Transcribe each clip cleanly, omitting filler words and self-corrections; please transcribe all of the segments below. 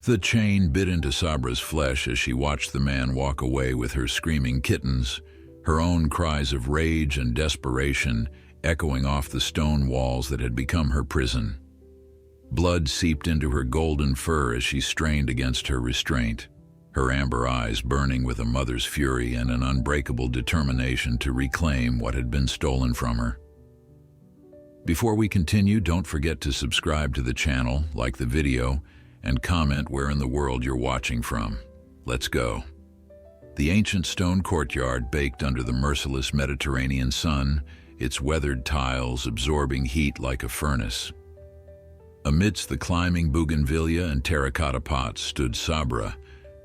The chain bit into Sabra's flesh as she watched the man walk away with her screaming kittens, her own cries of rage and desperation echoing off the stone walls that had become her prison. Blood seeped into her golden fur as she strained against her restraint, her amber eyes burning with a mother's fury and an unbreakable determination to reclaim what had been stolen from her. Before we continue, don't forget to subscribe to the channel, like the video, and comment where in the world you're watching from. Let's go. The ancient stone courtyard baked under the merciless Mediterranean sun, its weathered tiles absorbing heat like a furnace. Amidst the climbing bougainvillea and terracotta pots stood Sabra,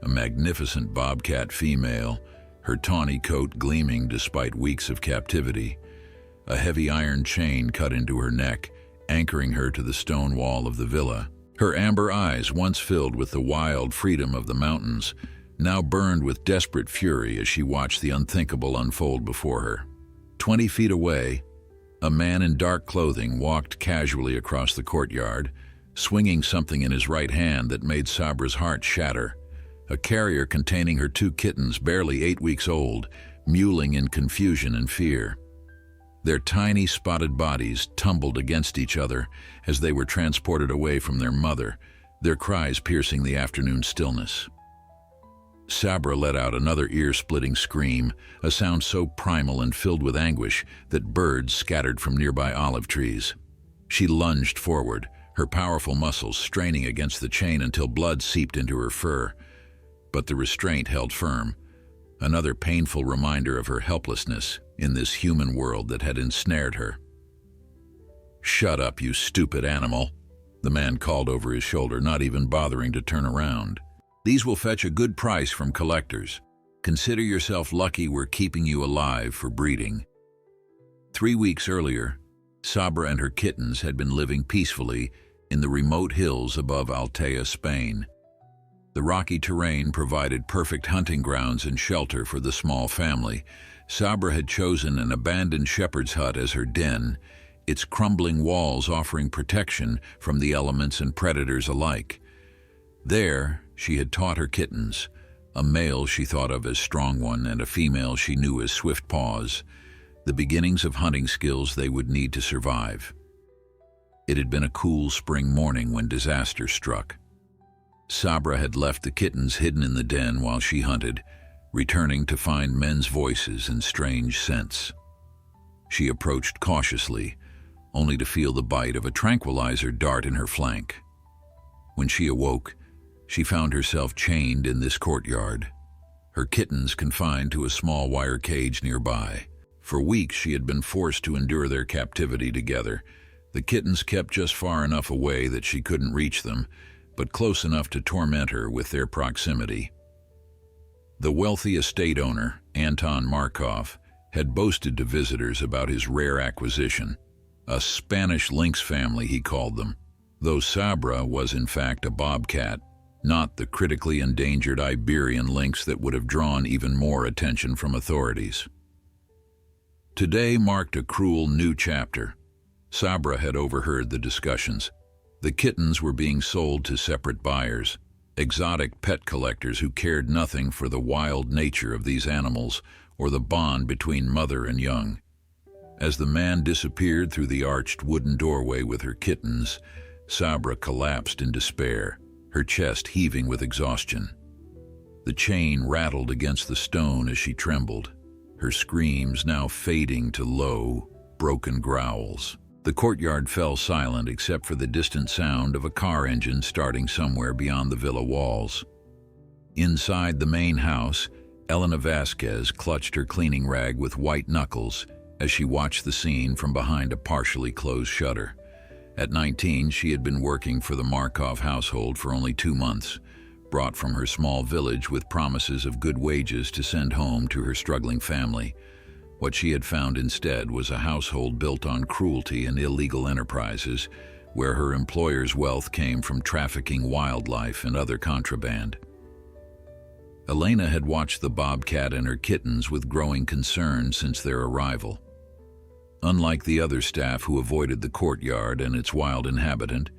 a magnificent bobcat female, her tawny coat gleaming despite weeks of captivity. A heavy iron chain cut into her neck, anchoring her to the stone wall of the villa. Her amber eyes, once filled with the wild freedom of the mountains, now burned with desperate fury as she watched the unthinkable unfold before her. 20 feet away, a man in dark clothing walked casually across the courtyard, swinging something in his right hand that made Sabra's heart shatter. A carrier containing her 2 kittens, barely 8 weeks old, mewling in confusion and fear. Their tiny spotted bodies tumbled against each other as they were transported away from their mother, their cries piercing the afternoon stillness. Sabra let out another ear-splitting scream, a sound so primal and filled with anguish that birds scattered from nearby olive trees. She lunged forward, her powerful muscles straining against the chain until blood seeped into her fur. But the restraint held firm, another painful reminder of her helplessness in this human world that had ensnared her. "Shut up, you stupid animal," the man called over his shoulder, not even bothering to turn around. "These will fetch a good price from collectors. Consider yourself lucky we're keeping you alive for breeding." 3 weeks earlier, Sabra and her kittens had been living peacefully in the remote hills above Altea, Spain. The rocky terrain provided perfect hunting grounds and shelter for the small family. Sabra had chosen an abandoned shepherd's hut as her den, its crumbling walls offering protection from the elements and predators alike. There, she had taught her kittens, a male she thought of as Strong One and a female she knew as Swift Paws, the beginnings of hunting skills they would need to survive. It had been a cool spring morning when disaster struck. Sabra had left the kittens hidden in the den while she hunted, returning to find men's voices and strange scents. She approached cautiously, only to feel the bite of a tranquilizer dart in her flank. When she awoke, she found herself chained in this courtyard, her kittens confined to a small wire cage nearby. For weeks she had been forced to endure their captivity together. The kittens kept just far enough away that she couldn't reach them, but close enough to torment her with their proximity. The wealthy estate owner, Anton Markov, had boasted to visitors about his rare acquisition, a Spanish lynx family he called them, though Sabra was in fact a bobcat, not the critically endangered Iberian lynx that would have drawn even more attention from authorities. Today marked a cruel new chapter. Sabra had overheard the discussions. The kittens were being sold to separate buyers, exotic pet collectors who cared nothing for the wild nature of these animals or the bond between mother and young. As the man disappeared through the arched wooden doorway with her kittens, Sabra collapsed in despair, her chest heaving with exhaustion. The chain rattled against the stone as she trembled, her screams now fading to low, broken growls. The courtyard fell silent except for the distant sound of a car engine starting somewhere beyond the villa walls. Inside the main house, Elena Vasquez clutched her cleaning rag with white knuckles as she watched the scene from behind a partially closed shutter. At 19, she had been working for the Markov household for only 2 months, brought from her small village with promises of good wages to send home to her struggling family. What she had found instead was a household built on cruelty and illegal enterprises, where her employer's wealth came from trafficking wildlife and other contraband. Elena had watched the bobcat and her kittens with growing concern since their arrival. Unlike the other staff who avoided the courtyard and its wild inhabitant,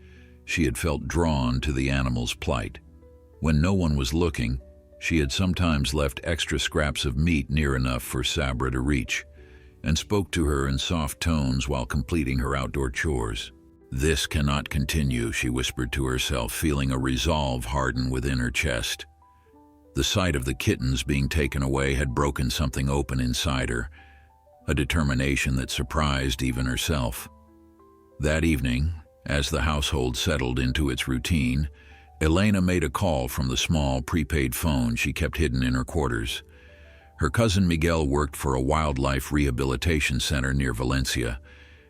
she had felt drawn to the animal's plight. When no one was looking, she had sometimes left extra scraps of meat near enough for Sabra to reach, and spoke to her in soft tones while completing her outdoor chores. "This cannot continue," she whispered to herself, feeling a resolve harden within her chest. The sight of the kittens being taken away had broken something open inside her, a determination that surprised even herself. That evening, as the household settled into its routine, Elena made a call from the small prepaid phone she kept hidden in her quarters. Her cousin Miguel worked for a wildlife rehabilitation center near Valencia,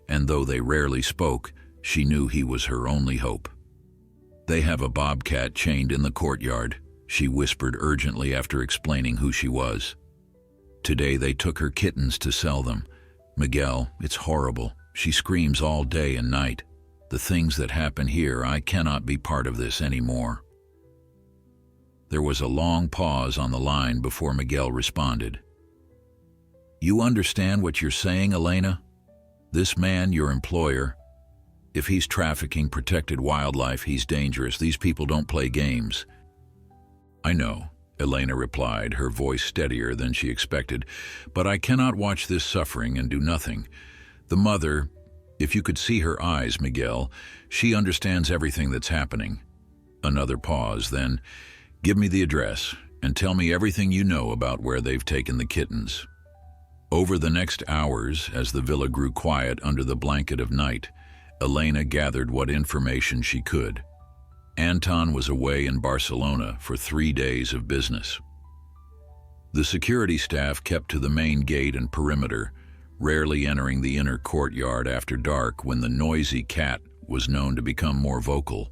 and though they rarely spoke, she knew he was her only hope. "They have a bobcat chained in the courtyard," she whispered urgently after explaining who she was. "Today they took her kittens to sell them. Miguel, it's horrible. She screams all day and night. The things that happen here, I cannot be part of this anymore." There was a long pause on the line before Miguel responded. "You understand what you're saying, Elena? This man, your employer, if he's trafficking protected wildlife, he's dangerous. These people don't play games." "I know," Elena replied, her voice steadier than she expected, "but I cannot watch this suffering and do nothing. The mother, if you could see her eyes, Miguel, she understands everything that's happening." Another pause, then, "Give me the address and tell me everything you know about where they've taken the kittens." Over the next hours, as the villa grew quiet under the blanket of night, Elena gathered what information she could. Anton was away in Barcelona for 3 days of business. The security staff kept to the main gate and perimeter, rarely entering the inner courtyard after dark when the noisy cat was known to become more vocal.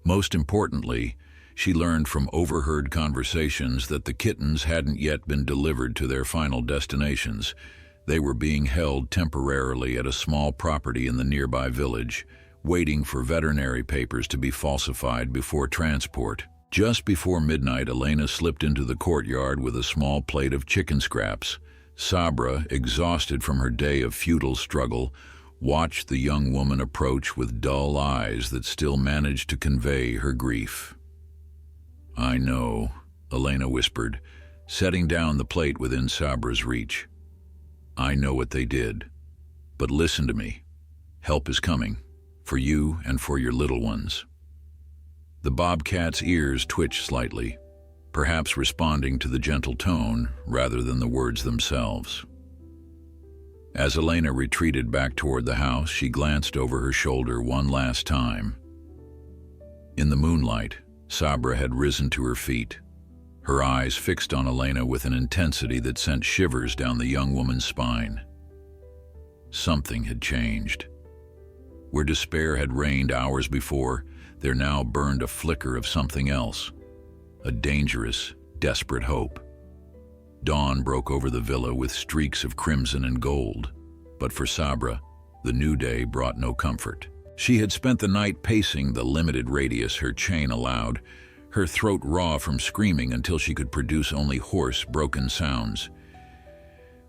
Most importantly, she learned from overheard conversations that the kittens hadn't yet been delivered to their final destinations. They were being held temporarily at a small property in the nearby village, waiting for veterinary papers to be falsified before transport. Just before midnight, Elena slipped into the courtyard with a small plate of chicken scraps. Sabra, exhausted from her day of futile struggle, watched the young woman approach with dull eyes that still managed to convey her grief. "I know," Elena whispered, setting down the plate within Sabra's reach. "I know what they did. But listen to me. Help is coming, for you and for your little ones." The bobcat's ears twitched slightly, perhaps responding to the gentle tone rather than the words themselves. As Elena retreated back toward the house, she glanced over her shoulder one last time. In the moonlight, Sabra had risen to her feet, her eyes fixed on Elena with an intensity that sent shivers down the young woman's spine. Something had changed. Where despair had reigned hours before, there now burned a flicker of something else, a dangerous, desperate hope. Dawn broke over the villa with streaks of crimson and gold, but for Sabra, the new day brought no comfort. She had spent the night pacing the limited radius her chain allowed, her throat raw from screaming until she could produce only hoarse, broken sounds.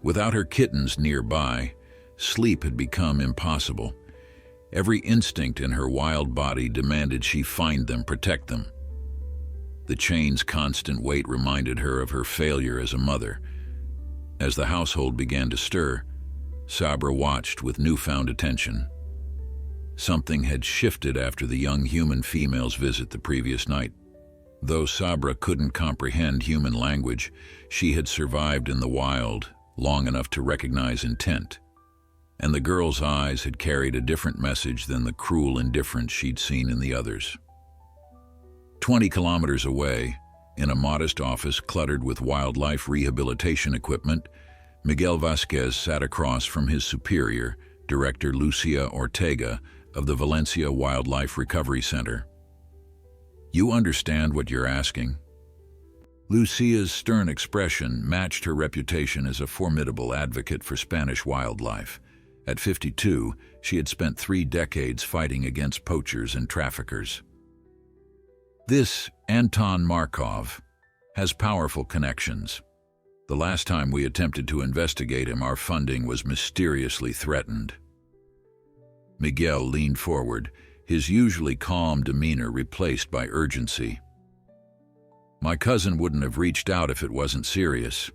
Without her kittens nearby, sleep had become impossible. Every instinct in her wild body demanded she find them, protect them. The chain's constant weight reminded her of her failure as a mother. As the household began to stir, Sabra watched with newfound attention. Something had shifted after the young human female's visit the previous night. Though Sabra couldn't comprehend human language, she had survived in the wild long enough to recognize intent, and the girl's eyes had carried a different message than the cruel indifference she'd seen in the others. 20 kilometers away, in a modest office cluttered with wildlife rehabilitation equipment, Miguel Vasquez sat across from his superior, Director Lucia Ortega of the Valencia Wildlife Recovery Center. "You understand what you're asking?" Lucia's stern expression matched her reputation as a formidable advocate for Spanish wildlife. At 52, she had spent 3 decades fighting against poachers and traffickers. "This Anton Markov has powerful connections. The last time we attempted to investigate him, our funding was mysteriously threatened." Miguel leaned forward, his usually calm demeanor replaced by urgency. My cousin wouldn't have reached out if it wasn't serious.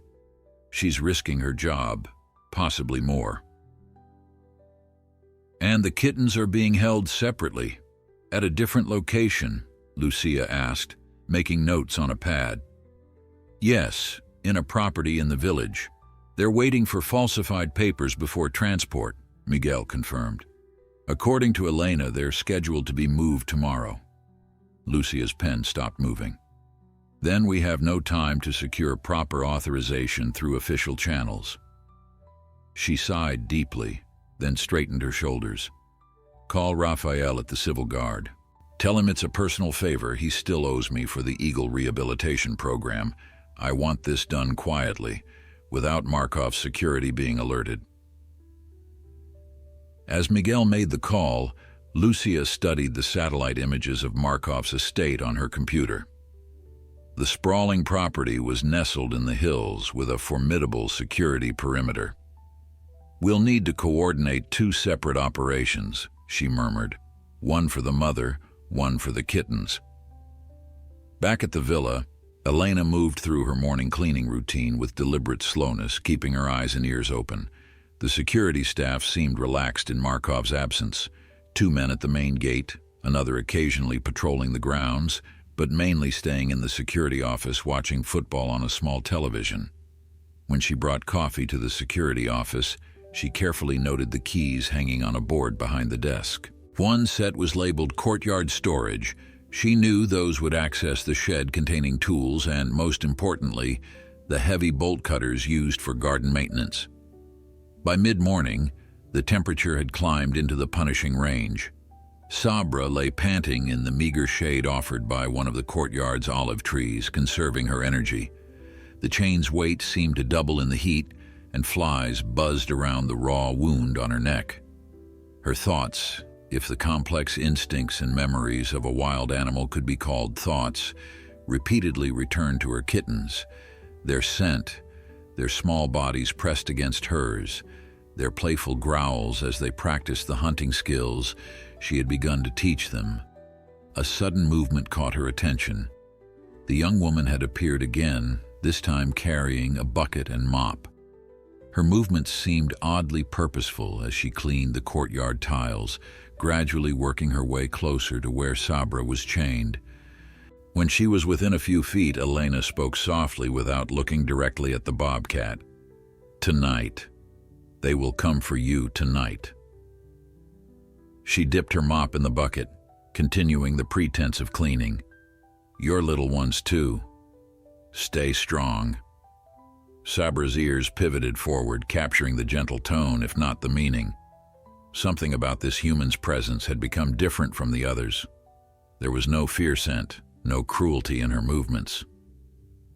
She's risking her job, possibly more. And the kittens are being held separately, at a different location, Lucia asked, making notes on a pad. Yes, in a property in the village. They're waiting for falsified papers before transport, Miguel confirmed. According to Elena, they're scheduled to be moved tomorrow. Lucia's pen stopped moving. Then we have no time to secure proper authorization through official channels. She sighed deeply, then straightened her shoulders. Call Raphael at the Civil Guard. Tell him it's a personal favor he still owes me for the Eagle Rehabilitation Program. I want this done quietly, without Markov's security being alerted. As Miguel made the call, Lucia studied the satellite images of Markov's estate on her computer. The sprawling property was nestled in the hills with a formidable security perimeter. We'll need to coordinate 2 separate operations, she murmured. One for the mother, one for the kittens. Back at the villa, Elena moved through her morning cleaning routine with deliberate slowness, keeping her eyes and ears open. The security staff seemed relaxed in Markov's absence. 2 men at the main gate, another occasionally patrolling the grounds, but mainly staying in the security office watching football on a small television. When she brought coffee to the security office, she carefully noted the keys hanging on a board behind the desk. One set was labeled Courtyard Storage. She knew those would access the shed containing tools and, most importantly, the heavy bolt cutters used for garden maintenance. By mid-morning, the temperature had climbed into the punishing range. Sabra lay panting in the meager shade offered by one of the courtyard's olive trees, conserving her energy. The chain's weight seemed to double in the heat, and flies buzzed around the raw wound on her neck. Her thoughts, if the complex instincts and memories of a wild animal could be called thoughts, repeatedly returned to her kittens. Their scent, their small bodies pressed against hers, their playful growls as they practiced the hunting skills she had begun to teach them. A sudden movement caught her attention. The young woman had appeared again, this time carrying a bucket and mop. Her movements seemed oddly purposeful as she cleaned the courtyard tiles, gradually working her way closer to where Sabra was chained. When she was within a few feet, Elena spoke softly without looking directly at the bobcat. Tonight. They will come for you tonight. She dipped her mop in the bucket, continuing the pretense of cleaning. Your little ones too. Stay strong. Sabra's ears pivoted forward, capturing the gentle tone, if not the meaning. Something about this human's presence had become different from the others. There was no fear scent, no cruelty in her movements.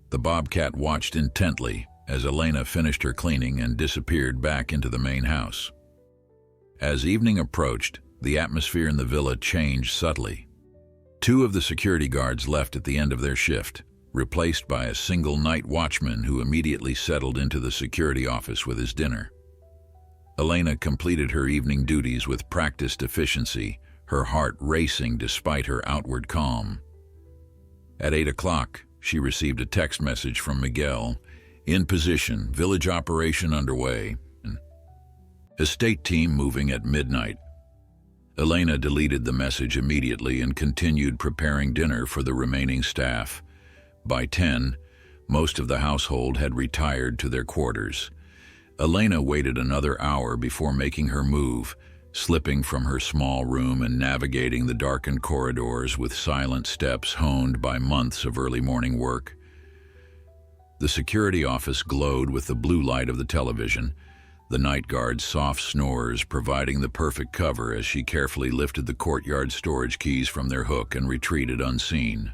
The bobcat watched intently as Elena finished her cleaning and disappeared back into the main house. As evening approached, the atmosphere in the villa changed subtly. 2 of the security guards left at the end of their shift, replaced by a single night watchman who immediately settled into the security office with his dinner. Elena completed her evening duties with practiced efficiency, her heart racing despite her outward calm. At 8 o'clock, she received a text message from Miguel. In position, village operation underway. Estate team moving at midnight. Elena deleted the message immediately and continued preparing dinner for the remaining staff. By 10, most of the household had retired to their quarters. Elena waited another hour before making her move, slipping from her small room and navigating the darkened corridors with silent steps honed by months of early morning work. The security office glowed with the blue light of the television, the night guard's soft snores providing the perfect cover as she carefully lifted the courtyard storage keys from their hook and retreated unseen.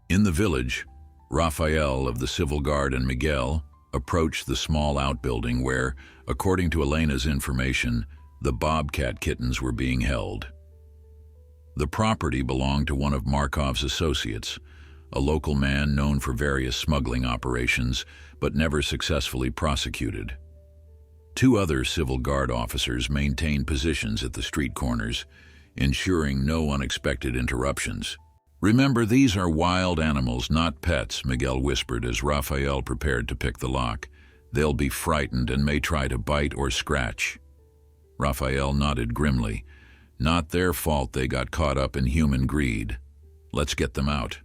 In the village, Raphael of the Civil Guard and Miguel approached the small outbuilding where, according to Elena's information, the BOBCAT kittens were being held. The property belonged to one of Markov's associates, a local man known for various smuggling operations, but never successfully prosecuted. 2 other Civil Guard officers maintained positions at the street corners, ensuring no unexpected interruptions. Remember, these are wild animals, not pets, Miguel whispered as Raphael prepared to pick the lock. They'll be frightened and may try to bite or scratch. Raphael nodded grimly. Not their fault they got caught up in human greed. Let's get them out.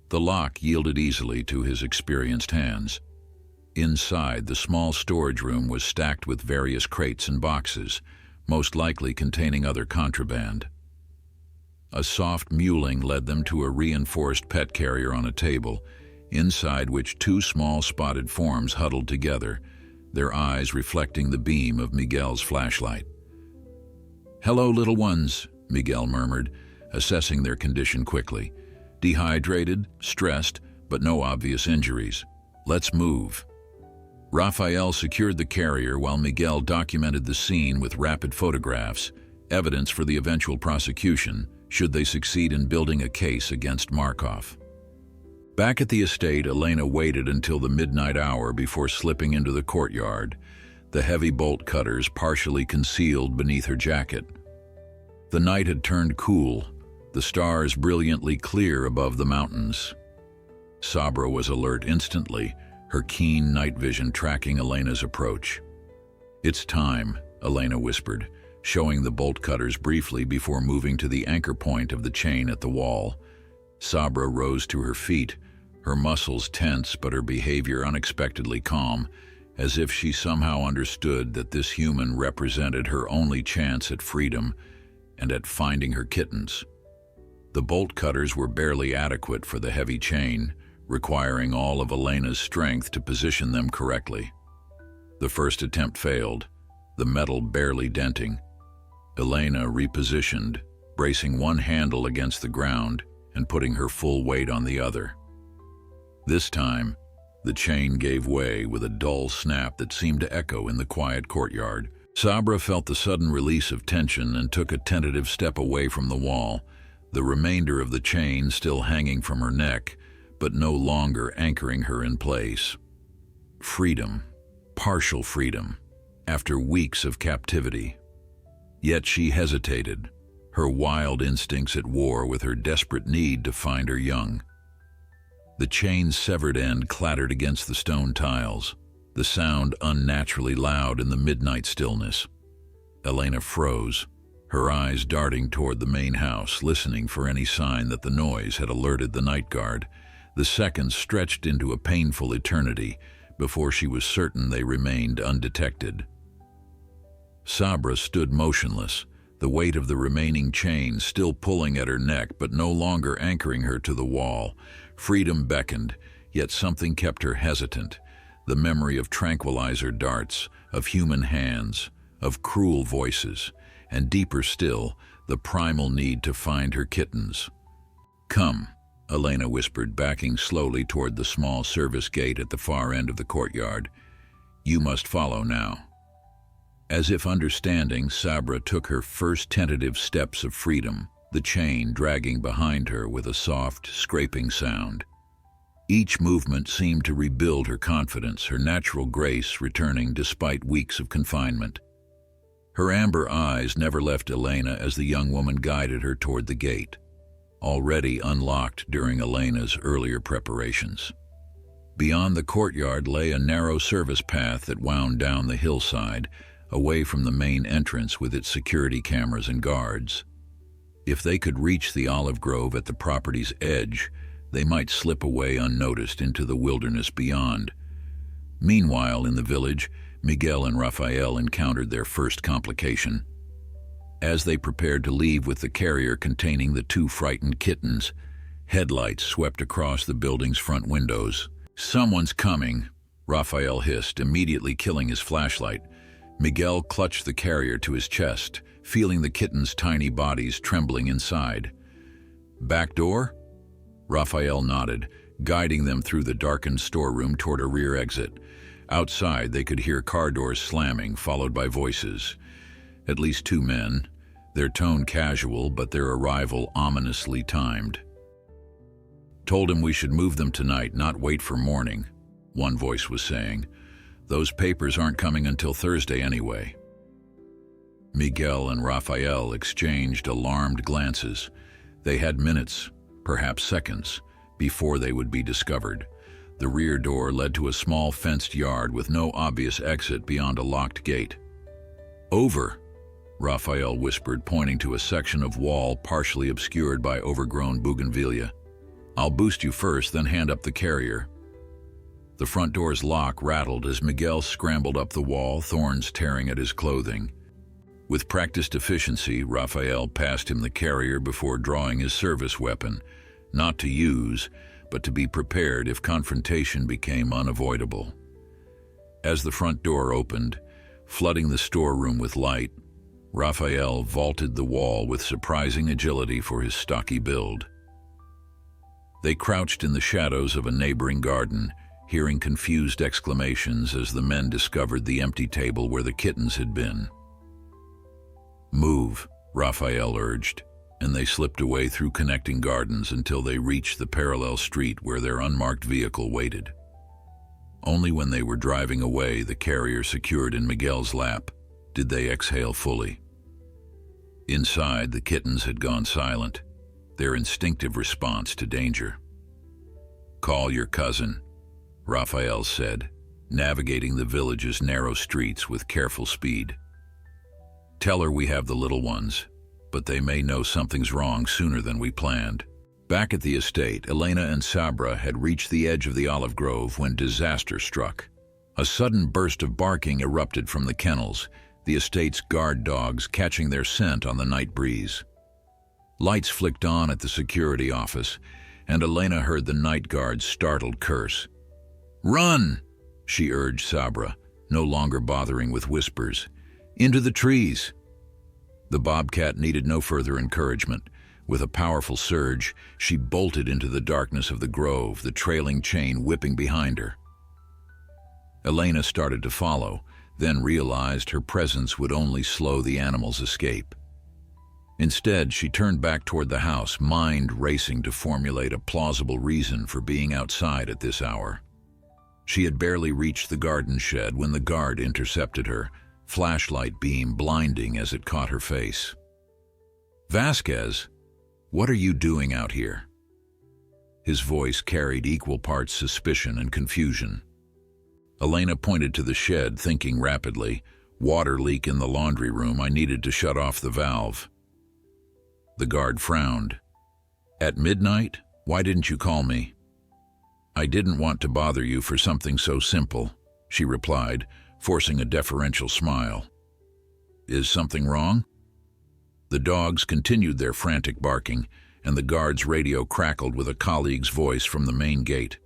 The lock yielded easily to his experienced hands. Inside, the small storage room was stacked with various crates and boxes, most likely containing other contraband. A soft mewling led them to a reinforced pet carrier on a table, inside which two small spotted forms huddled together, their eyes reflecting the beam of Miguel's flashlight. "Hello, little ones," Miguel murmured, assessing their condition quickly. "Dehydrated, stressed, but no obvious injuries. Let's move." Raphael secured the carrier while Miguel documented the scene with rapid photographs, evidence for the eventual prosecution, should they succeed in building a case against Markov. Back at the estate, Elena waited until the midnight hour before slipping into the courtyard, the heavy bolt cutters partially concealed beneath her jacket. The night had turned cool, the stars brilliantly clear above the mountains. Sabra was alert instantly, her keen night vision tracking Elena's approach. "It's time," Elena whispered, showing the bolt cutters briefly before moving to the anchor point of the chain at the wall. Sabra rose to her feet, her muscles tense but her behavior unexpectedly calm, as if she somehow understood that this human represented her only chance at freedom and at finding her kittens. The bolt cutters were barely adequate for the heavy chain, requiring all of Elena's strength to position them correctly. The first attempt failed, the metal barely denting. Elena repositioned, bracing one handle against the ground and putting her full weight on the other. This time, the chain gave way with a dull snap that seemed to echo in the quiet courtyard. Sabra felt the sudden release of tension and took a tentative step away from the wall, the remainder of the chain still hanging from her neck, but no longer anchoring her in place. Freedom, partial freedom, after weeks of captivity. Yet she hesitated, her wild instincts at war with her desperate need to find her young. The chain's severed end clattered against the stone tiles, the sound unnaturally loud in the midnight stillness. Elena froze, her eyes darting toward the main house, listening for any sign that the noise had alerted the night guard. The seconds stretched into a painful eternity before she was certain they remained undetected. Sabra stood motionless, the weight of the remaining chain still pulling at her neck but no longer anchoring her to the wall. Freedom beckoned, yet something kept her hesitant, the memory of tranquilizer darts, of human hands, of cruel voices, and deeper still, the primal need to find her kittens. "Come," Elena whispered, backing slowly toward the small service gate at the far end of the courtyard. "You must follow now." As if understanding, Sabra took her first tentative steps of freedom, the chain dragging behind her with a soft, scraping sound. Each movement seemed to rebuild her confidence, her natural grace returning despite weeks of confinement. Her amber eyes never left Elena as the young woman guided her toward the gate, already unlocked during Elena's earlier preparations. Beyond the courtyard lay a narrow service path that wound down the hillside, away from the main entrance with its security cameras and guards. If they could reach the olive grove at the property's edge, they might slip away unnoticed into the wilderness beyond. Meanwhile, in the village, Miguel and Raphael encountered their first complication. As they prepared to leave with the carrier containing the two frightened kittens, headlights swept across the building's front windows. "Someone's coming," Raphael hissed, immediately killing his flashlight. Miguel clutched the carrier to his chest, feeling the kittens' tiny bodies trembling inside. "Back door?" Raphael nodded, guiding them through the darkened storeroom toward a rear exit. Outside, they could hear car doors slamming, followed by voices. At least two men, their tone casual, but their arrival ominously timed. "Told him we should move them tonight, not wait for morning," one voice was saying. "Those papers aren't coming until Thursday anyway." Miguel and Raphael exchanged alarmed glances. They had minutes, perhaps seconds, before they would be discovered. The rear door led to a small fenced yard with no obvious exit beyond a locked gate. "Over," Raphael whispered, pointing to a section of wall partially obscured by overgrown bougainvillea. "I'll boost you first, then hand up the carrier." The front door's lock rattled as Miguel scrambled up the wall, thorns tearing at his clothing. With practiced efficiency, Raphael passed him the carrier before drawing his service weapon, not to use, but to be prepared if confrontation became unavoidable. As the front door opened, flooding the storeroom with light, Raphael vaulted the wall with surprising agility for his stocky build. They crouched in the shadows of a neighboring garden, hearing confused exclamations as the men discovered the empty table where the kittens had been. "Move," Raphael urged, and they slipped away through connecting gardens until they reached the parallel street where their unmarked vehicle waited. Only when they were driving away, the carrier secured in Miguel's lap, did they exhale fully. Inside, the kittens had gone silent, their instinctive response to danger. "Call your cousin," Raphael said, navigating the village's narrow streets with careful speed. "Tell her we have the little ones, but they may know something's wrong sooner than we planned." Back at the estate, Elena and Sabra had reached the edge of the olive grove when disaster struck. A sudden burst of barking erupted from the kennels, the estate's guard dogs catching their scent on the night breeze. Lights flicked on at the security office, and Elena heard the night guard's startled curse. "Run!" she urged Sabra, no longer bothering with whispers. "Into the trees!" The bobcat needed no further encouragement. With a powerful surge, she bolted into the darkness of the grove, the trailing chain whipping behind her. Elena started to follow, then realized her presence would only slow the animal's escape. Instead, she turned back toward the house, mind racing to formulate a plausible reason for being outside at this hour. She had barely reached the garden shed when the guard intercepted her, flashlight beam blinding as it caught her face. "Vasquez, what are you doing out here?" His voice carried equal parts suspicion and confusion. Elena pointed to the shed, thinking rapidly. "Water leak in the laundry room. I needed to shut off the valve." The guard frowned. "At midnight? Why didn't you call me?" "I didn't want to bother you for something so simple," she replied, forcing a deferential smile. "Is something wrong?" The dogs continued their frantic barking, and the guard's radio crackled with a colleague's voice from the main gate.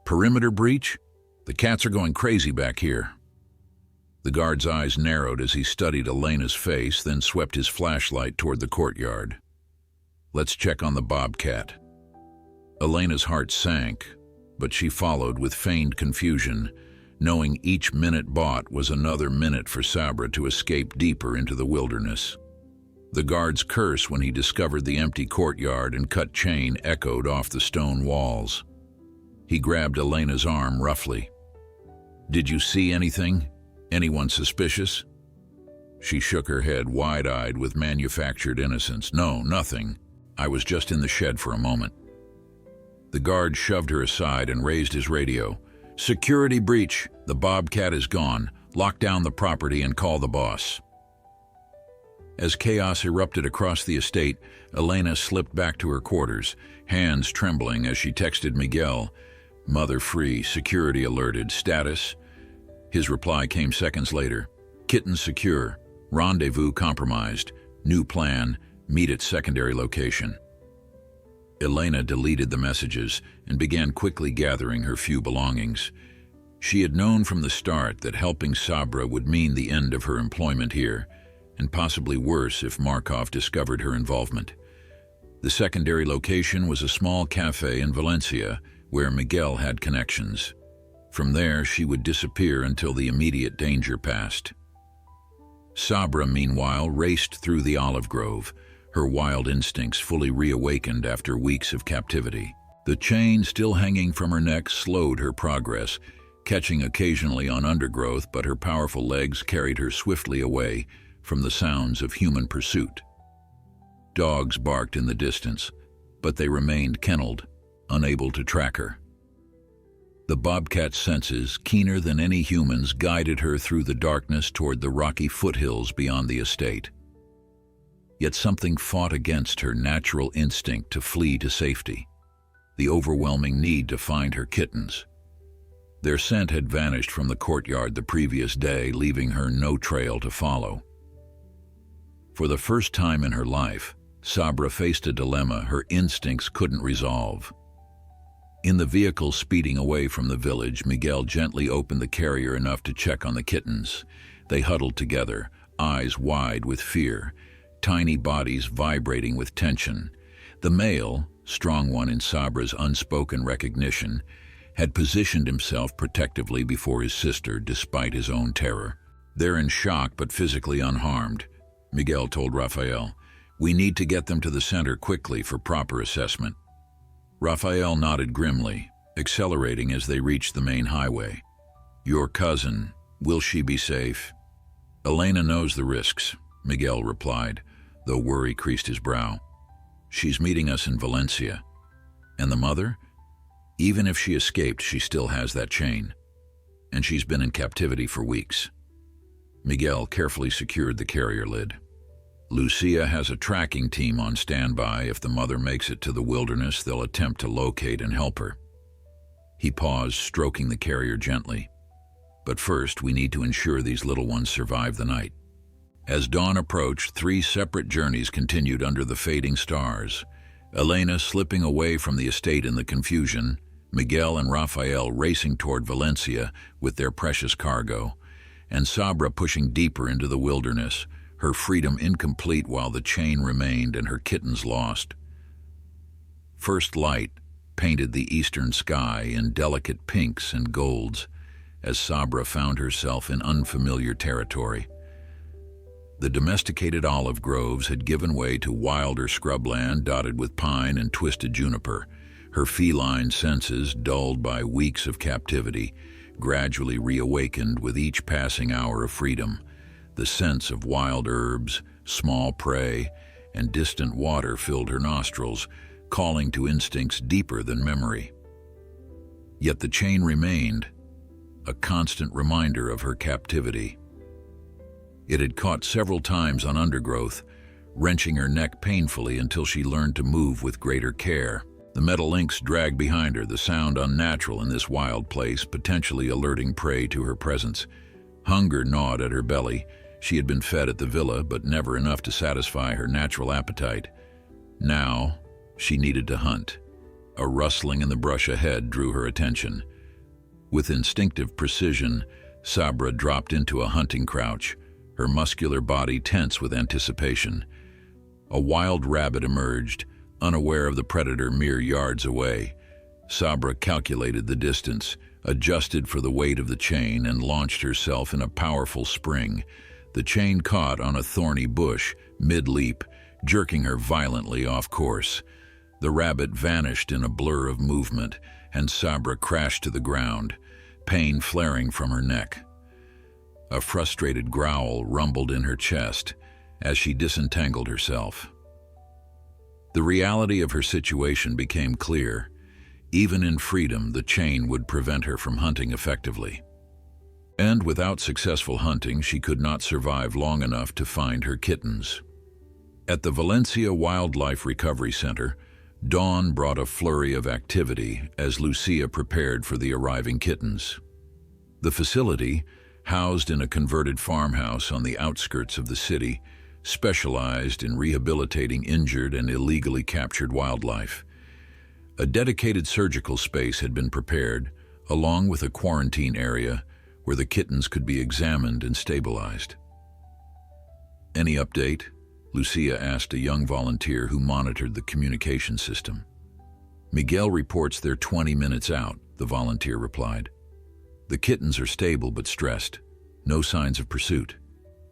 "Perimeter breach? The cats are going crazy back here." The guard's eyes narrowed as he studied Elena's face, then swept his flashlight toward the courtyard. "Let's check on the bobcat." Elena's heart sank, but she followed with feigned confusion, knowing each minute bought was another minute for Sabra to escape deeper into the wilderness. The guard's curse when he discovered the empty courtyard and cut chain echoed off the stone walls. He grabbed Elena's arm roughly. "Did you see anything? Anyone suspicious?" She shook her head wide-eyed with manufactured innocence. "No, nothing. I was just in the shed for a moment." The guard shoved her aside and raised his radio. "Security breach. The bobcat is gone. Lock down the property and call the boss." As chaos erupted across the estate, Elena slipped back to her quarters, hands trembling as she texted Miguel, "Mother free, security alerted, status." His reply came seconds later. "Kittens secure, rendezvous compromised, new plan, meet at secondary location." Elena deleted the messages and began quickly gathering her few belongings. She had known from the start that helping Sabra would mean the end of her employment here, and possibly worse if Markov discovered her involvement. The secondary location was a small cafe in Valencia where Miguel had connections. From there, she would disappear until the immediate danger passed. Sabra, meanwhile, raced through the olive grove, her wild instincts fully reawakened after weeks of captivity. The chain still hanging from her neck slowed her progress, catching occasionally on undergrowth, but her powerful legs carried her swiftly away from the sounds of human pursuit. Dogs barked in the distance, but they remained kenneled, unable to track her. The bobcat's senses, keener than any human's, guided her through the darkness toward the rocky foothills beyond the estate. Yet something fought against her natural instinct to flee to safety, the overwhelming need to find her kittens. Their scent had vanished from the courtyard the previous day, leaving her no trail to follow. For the first time in her life, Sabra faced a dilemma her instincts couldn't resolve. In the vehicle speeding away from the village, Miguel gently opened the carrier enough to check on the kittens. They huddled together, eyes wide with fear, tiny bodies vibrating with tension. The male, strong one in Sabra's unspoken recognition, had positioned himself protectively before his sister despite his own terror. "They're in shock but physically unharmed," Miguel told Rafael. "We need to get them to the center quickly for proper assessment." Rafael nodded grimly, accelerating as they reached the main highway. "Your cousin, will she be safe?" "Elena knows the risks," Miguel replied, though worry creased his brow. "She's meeting us in Valencia. And the mother? Even if she escaped, she still has that chain. And she's been in captivity for weeks." Miguel carefully secured the carrier lid. "Lucia has a tracking team on standby. If the mother makes it to the wilderness, they'll attempt to locate and help her." He paused, stroking the carrier gently. "But first, we need to ensure these little ones survive the night." As dawn approached, 3 separate journeys continued under the fading stars. Elena slipping away from the estate in the confusion, Miguel and Rafael racing toward Valencia with their precious cargo, and Sabra pushing deeper into the wilderness, her freedom incomplete while the chain remained and her kittens lost. First light painted the eastern sky in delicate pinks and golds as Sabra found herself in unfamiliar territory. The domesticated olive groves had given way to wilder scrubland dotted with pine and twisted juniper, her feline senses, dulled by weeks of captivity, gradually reawakened with each passing hour of freedom. The sense of wild herbs, small prey, and distant water filled her nostrils, calling to instincts deeper than memory. Yet the chain remained, a constant reminder of her captivity. It had caught several times on undergrowth, wrenching her neck painfully until she learned to move with greater care. The metal links dragged behind her, the sound unnatural in this wild place, potentially alerting prey to her presence. Hunger gnawed at her belly. She had been fed at the villa, but never enough to satisfy her natural appetite. Now, she needed to hunt. A rustling in the brush ahead drew her attention. With instinctive precision, Sabra dropped into a hunting crouch, her muscular body tense with anticipation. A wild rabbit emerged, unaware of the predator mere yards away. Sabra calculated the distance, adjusted for the weight of the chain, and launched herself in a powerful spring. The chain caught on a thorny bush, mid-leap, jerking her violently off course. The rabbit vanished in a blur of movement, and Sabra crashed to the ground, pain flaring from her neck. A frustrated growl rumbled in her chest as she disentangled herself. The reality of her situation became clear. Even in freedom, the chain would prevent her from hunting effectively. And without successful hunting, she could not survive long enough to find her kittens. At the Valencia Wildlife Recovery Center, dawn brought a flurry of activity as Lucia prepared for the arriving kittens. The facility, housed in a converted farmhouse on the outskirts of the city, specialized in rehabilitating injured and illegally captured wildlife. A dedicated surgical space had been prepared, along with a quarantine area where the kittens could be examined and stabilized. "Any update?" Lucia asked a young volunteer who monitored the communication system. "Miguel reports they're 20 minutes out," the volunteer replied. "The kittens are stable but stressed. No signs of pursuit."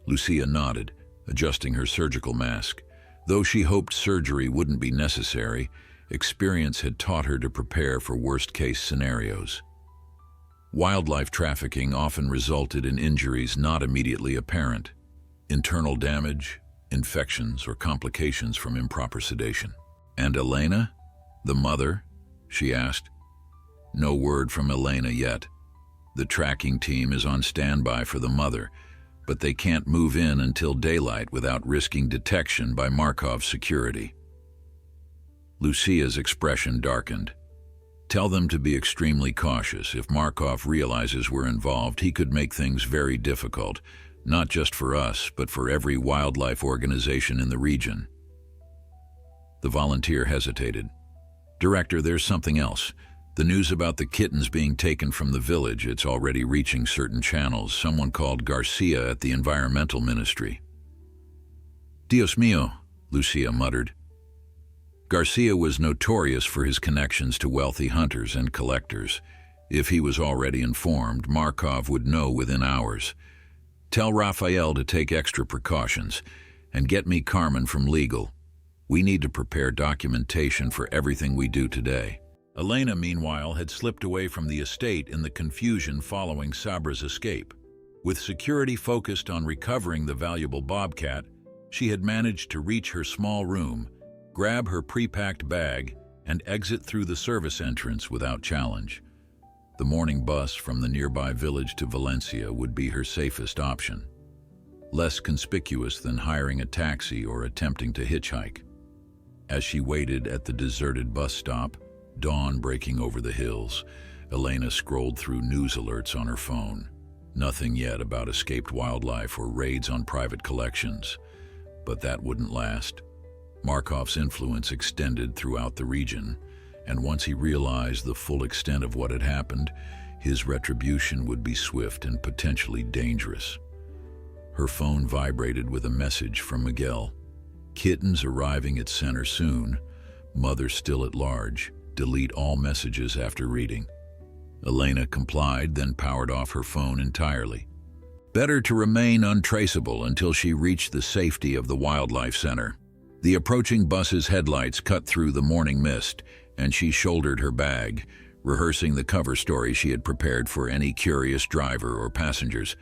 Lucia nodded, adjusting her surgical mask. Though she hoped surgery wouldn't be necessary, experience had taught her to prepare for worst-case scenarios. Wildlife trafficking often resulted in injuries not immediately apparent: internal damage, infections, or complications from improper sedation. "And Elena?" "The mother?" she asked. No word from Elena yet. The tracking team is on standby for the mother, but they can't move in until daylight without risking detection by Markov's security. Lucia's expression darkened. "Tell them to be extremely cautious. If Markov realizes we're involved, he could make things very difficult, not just for us, but for every wildlife organization in the region." The volunteer hesitated. "Director, there's something else. The news about the kittens being taken from the village, it's already reaching certain channels. Someone called Garcia at the Environmental Ministry." "Dios mío," Lucia muttered. Garcia was notorious for his connections to wealthy hunters and collectors. If he was already informed, Markov would know within hours. "Tell Raphael to take extra precautions, and get me Carmen from legal. We need to prepare documentation for everything we do today." Elena, meanwhile, had slipped away from the estate in the confusion following Sabra's escape. With security focused on recovering the valuable Bobcat, she had managed to reach her small room, grab her pre-packed bag, and exit through the service entrance without challenge. The morning bus from the nearby village to Valencia would be her safest option, less conspicuous than hiring a taxi or attempting to hitchhike. As she waited at the deserted bus stop, dawn breaking over the hills, Elena scrolled through news alerts on her phone. Nothing yet about escaped wildlife or raids on private collections. But that wouldn't last. Markov's influence extended throughout the region, and once he realized the full extent of what had happened, his retribution would be swift and potentially dangerous. Her phone vibrated with a message from Miguel. "Kittens arriving at center soon. Mother still at large. Delete all messages after reading." Elena complied, then powered off her phone entirely. Better to remain untraceable until she reached the safety of the wildlife center. The approaching bus's headlights cut through the morning mist, and she shouldered her bag, rehearsing the cover story she had prepared for any curious driver or passengers.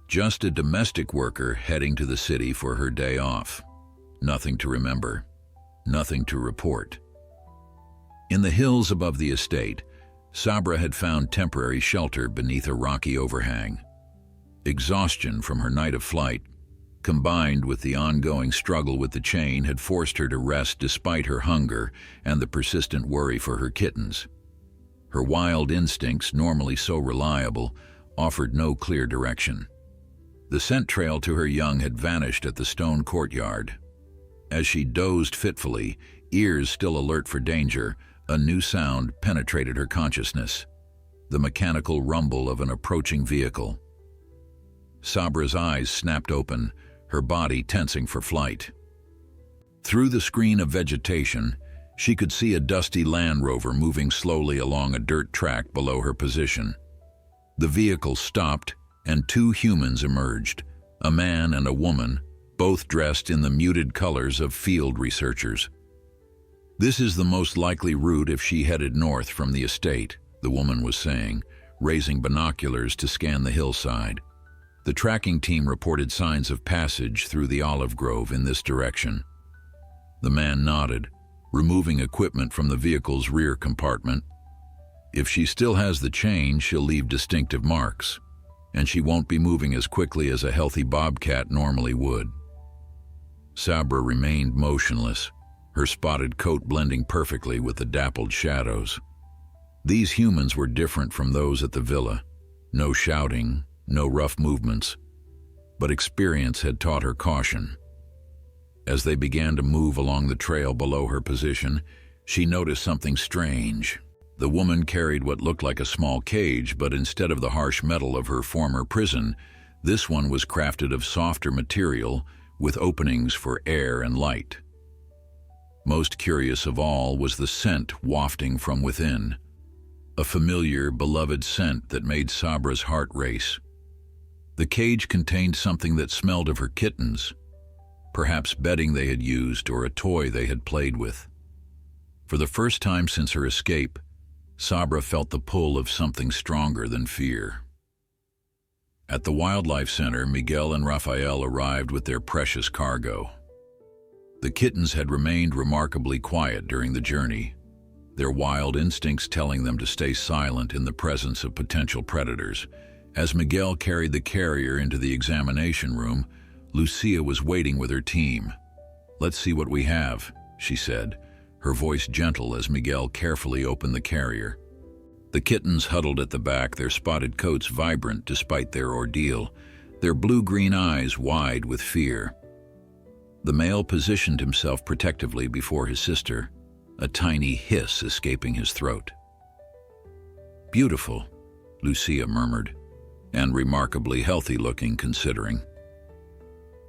Just a domestic worker heading to the city for her day off. Nothing to remember, nothing to report. In the hills above the estate, Sabra had found temporary shelter beneath a rocky overhang. Exhaustion from her night of flight, combined with the ongoing struggle with the chain, had forced her to rest despite her hunger and the persistent worry for her kittens. Her wild instincts, normally so reliable, offered no clear direction. The scent trail to her young had vanished at the stone courtyard. As she dozed fitfully, ears still alert for danger, a new sound penetrated her consciousness, the mechanical rumble of an approaching vehicle. Sabra's eyes snapped open, her body tensing for flight. Through the screen of vegetation, she could see a dusty Land Rover moving slowly along a dirt track below her position. The vehicle stopped, and two humans emerged, a man and a woman, both dressed in the muted colors of field researchers. "This is the most likely route if she headed north from the estate," the woman was saying, raising binoculars to scan the hillside. The tracking team reported signs of passage through the olive grove in this direction. The man nodded, removing equipment from the vehicle's rear compartment. "If she still has the chain, she'll leave distinctive marks, and she won't be moving as quickly as a healthy bobcat normally would." Sabra remained motionless, her spotted coat blending perfectly with the dappled shadows. These humans were different from those at the villa. No shouting, no rough movements, but experience had taught her caution. As they began to move along the trail below her position, she noticed something strange. The woman carried what looked like a small cage, but instead of the harsh metal of her former prison, this one was crafted of softer material with openings for air and light. Most curious of all was the scent wafting from within, a familiar, beloved scent that made Sabra's heart race. The cage contained something that smelled of her kittens, perhaps bedding they had used or a toy they had played with. For the first time since her escape, Sabra felt the pull of something stronger than fear. At the wildlife center, Miguel and Raphael arrived with their precious cargo. The kittens had remained remarkably quiet during the journey, their wild instincts telling them to stay silent in the presence of potential predators. As Miguel carried the carrier into the examination room, Lucia was waiting with her team. "Let's see what we have," she said, her voice gentle as Miguel carefully opened the carrier. The kittens huddled at the back, their spotted coats vibrant despite their ordeal, their blue-green eyes wide with fear. The male positioned himself protectively before his sister, a tiny hiss escaping his throat. "Beautiful," Lucia murmured, "and remarkably healthy-looking considering."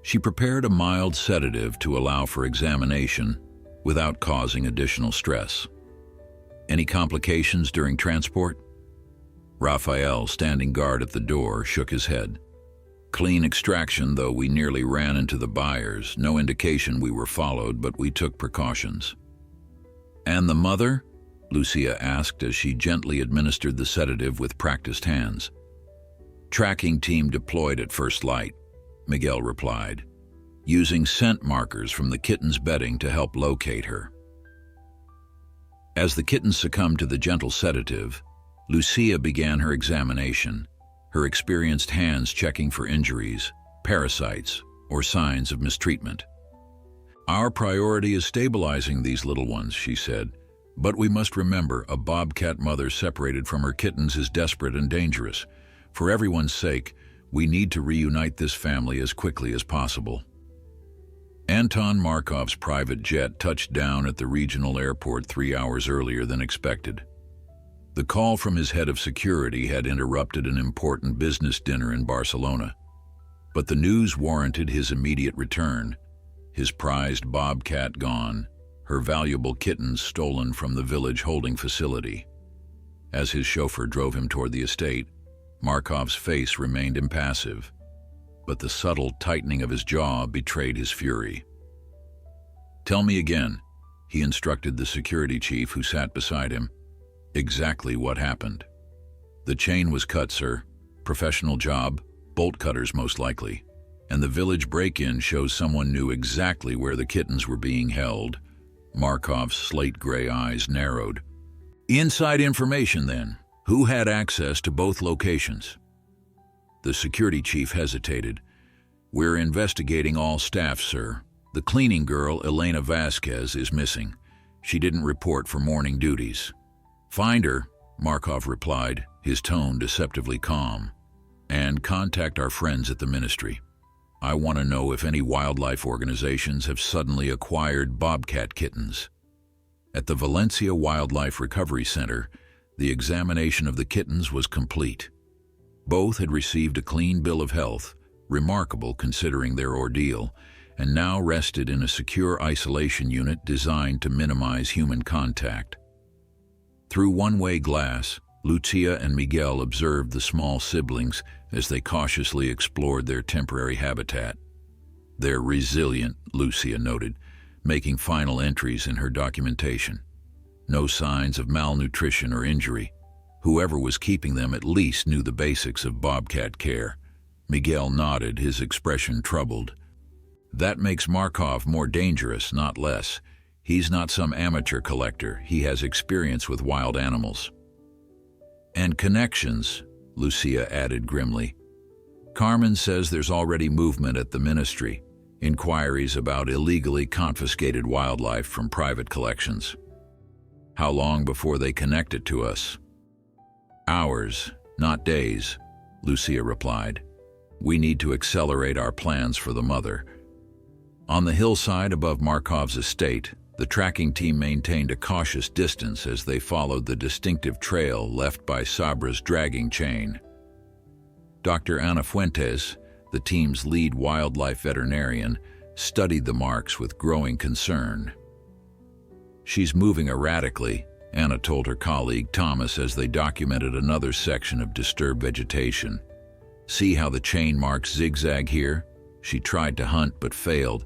She prepared a mild sedative to allow for examination without causing additional stress. "Any complications during transport?" Raphael, standing guard at the door, shook his head. "Clean extraction, though we nearly ran into the buyers. No indication we were followed, but we took precautions." "And the mother?" Lucia asked as she gently administered the sedative with practiced hands. "Tracking team deployed at first light," Miguel replied, using scent markers from the kitten's bedding to help locate her. As the kitten succumbed to the gentle sedative, Lucia began her examination, her experienced hands checking for injuries, parasites, or signs of mistreatment. "Our priority is stabilizing these little ones," she said, "but we must remember a bobcat mother separated from her kittens is desperate and dangerous. For everyone's sake, we need to reunite this family as quickly as possible." Anton Markov's private jet touched down at the regional airport 3 hours earlier than expected. The call from his head of security had interrupted an important business dinner in Barcelona, but the news warranted his immediate return. His prized bobcat gone, her valuable kittens stolen from the village holding facility. As his chauffeur drove him toward the estate, Markov's face remained impassive, but the subtle tightening of his jaw betrayed his fury. "Tell me again," he instructed the security chief who sat beside him, "exactly what happened." "The chain was cut, sir. Professional job, bolt cutters most likely. And the village break-in shows someone knew exactly where the kittens were being held." Markov's slate-gray eyes narrowed. "Inside information, then. Who had access to both locations?" The security chief hesitated. "We're investigating all staff, sir. The cleaning girl, Elena Vasquez, is missing. She didn't report for morning duties." "Find her," Markov replied, his tone deceptively calm, "and contact our friends at the ministry. I want to know if any wildlife organizations have suddenly acquired bobcat kittens." At the Valencia Wildlife Recovery Center, the examination of the kittens was complete. Both had received a clean bill of health, remarkable considering their ordeal, and now rested in a secure isolation unit designed to minimize human contact. Through one-way glass, Lucia and Miguel observed the small siblings as they cautiously explored their temporary habitat. "They're resilient," Lucia noted, making final entries in her documentation. "No signs of malnutrition or injury. Whoever was keeping them at least knew the basics of bobcat care." Miguel nodded, his expression troubled. "That makes Markov more dangerous, not less. He's not some amateur collector. He has experience with wild animals." "And connections," Lucia added grimly. "Carmen says there's already movement at the ministry, inquiries about illegally confiscated wildlife from private collections." "How long before they connect it to us?" "Hours, not days," Lucia replied. "We need to accelerate our plans for the mother." On the hillside above Markov's estate, the tracking team maintained a cautious distance as they followed the distinctive trail left by Sabra's dragging chain. Dr. Ana Fuentes, the team's lead wildlife veterinarian, studied the marks with growing concern. "She's moving erratically," Anna told her colleague Thomas as they documented another section of disturbed vegetation. "See how the chain marks zigzag here? She tried to hunt but failed.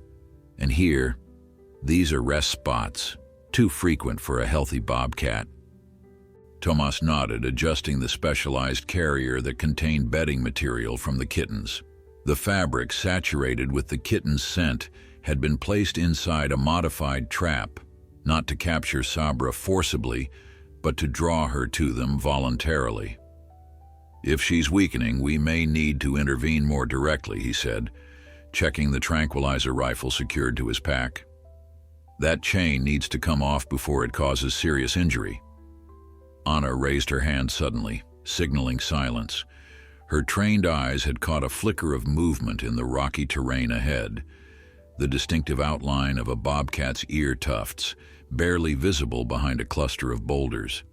And here, these are rest spots, too frequent for a healthy bobcat." Tomas nodded, adjusting the specialized carrier that contained bedding material from the kittens. The fabric, saturated with the kitten's scent, had been placed inside a modified trap, not to capture Sabra forcibly, but to draw her to them voluntarily. "If she's weakening, we may need to intervene more directly," he said, checking the tranquilizer rifle secured to his pack. "That chain needs to come off before it causes serious injury." Anna raised her hand suddenly, signaling silence. Her trained eyes had caught a flicker of movement in the rocky terrain ahead, the distinctive outline of a bobcat's ear tufts, barely visible behind a cluster of boulders.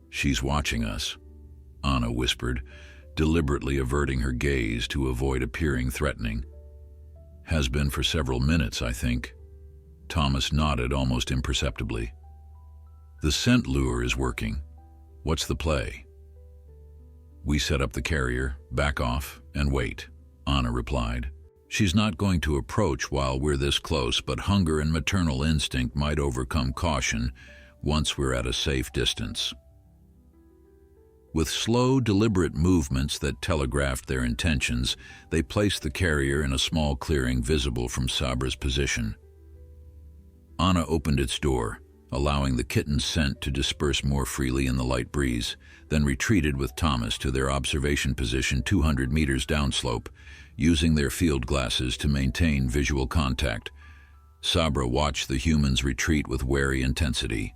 "She's watching us," Anna whispered, deliberately averting her gaze to avoid appearing threatening. "Has been for several minutes, I think." Thomas nodded almost imperceptibly. "The scent lure is working. What's the play?" "We set up the carrier, back off, and wait," Anna replied. "She's not going to approach while we're this close, but hunger and maternal instinct might overcome caution once we're at a safe distance." With slow, deliberate movements that telegraphed their intentions, they placed the carrier in a small clearing visible from Sabra's position. Anna opened its door, allowing the kitten's scent to disperse more freely in the light breeze, then retreated with Thomas to their observation position 200 meters downslope, using their field glasses to maintain visual contact. Sabra watched the humans retreat with wary intensity.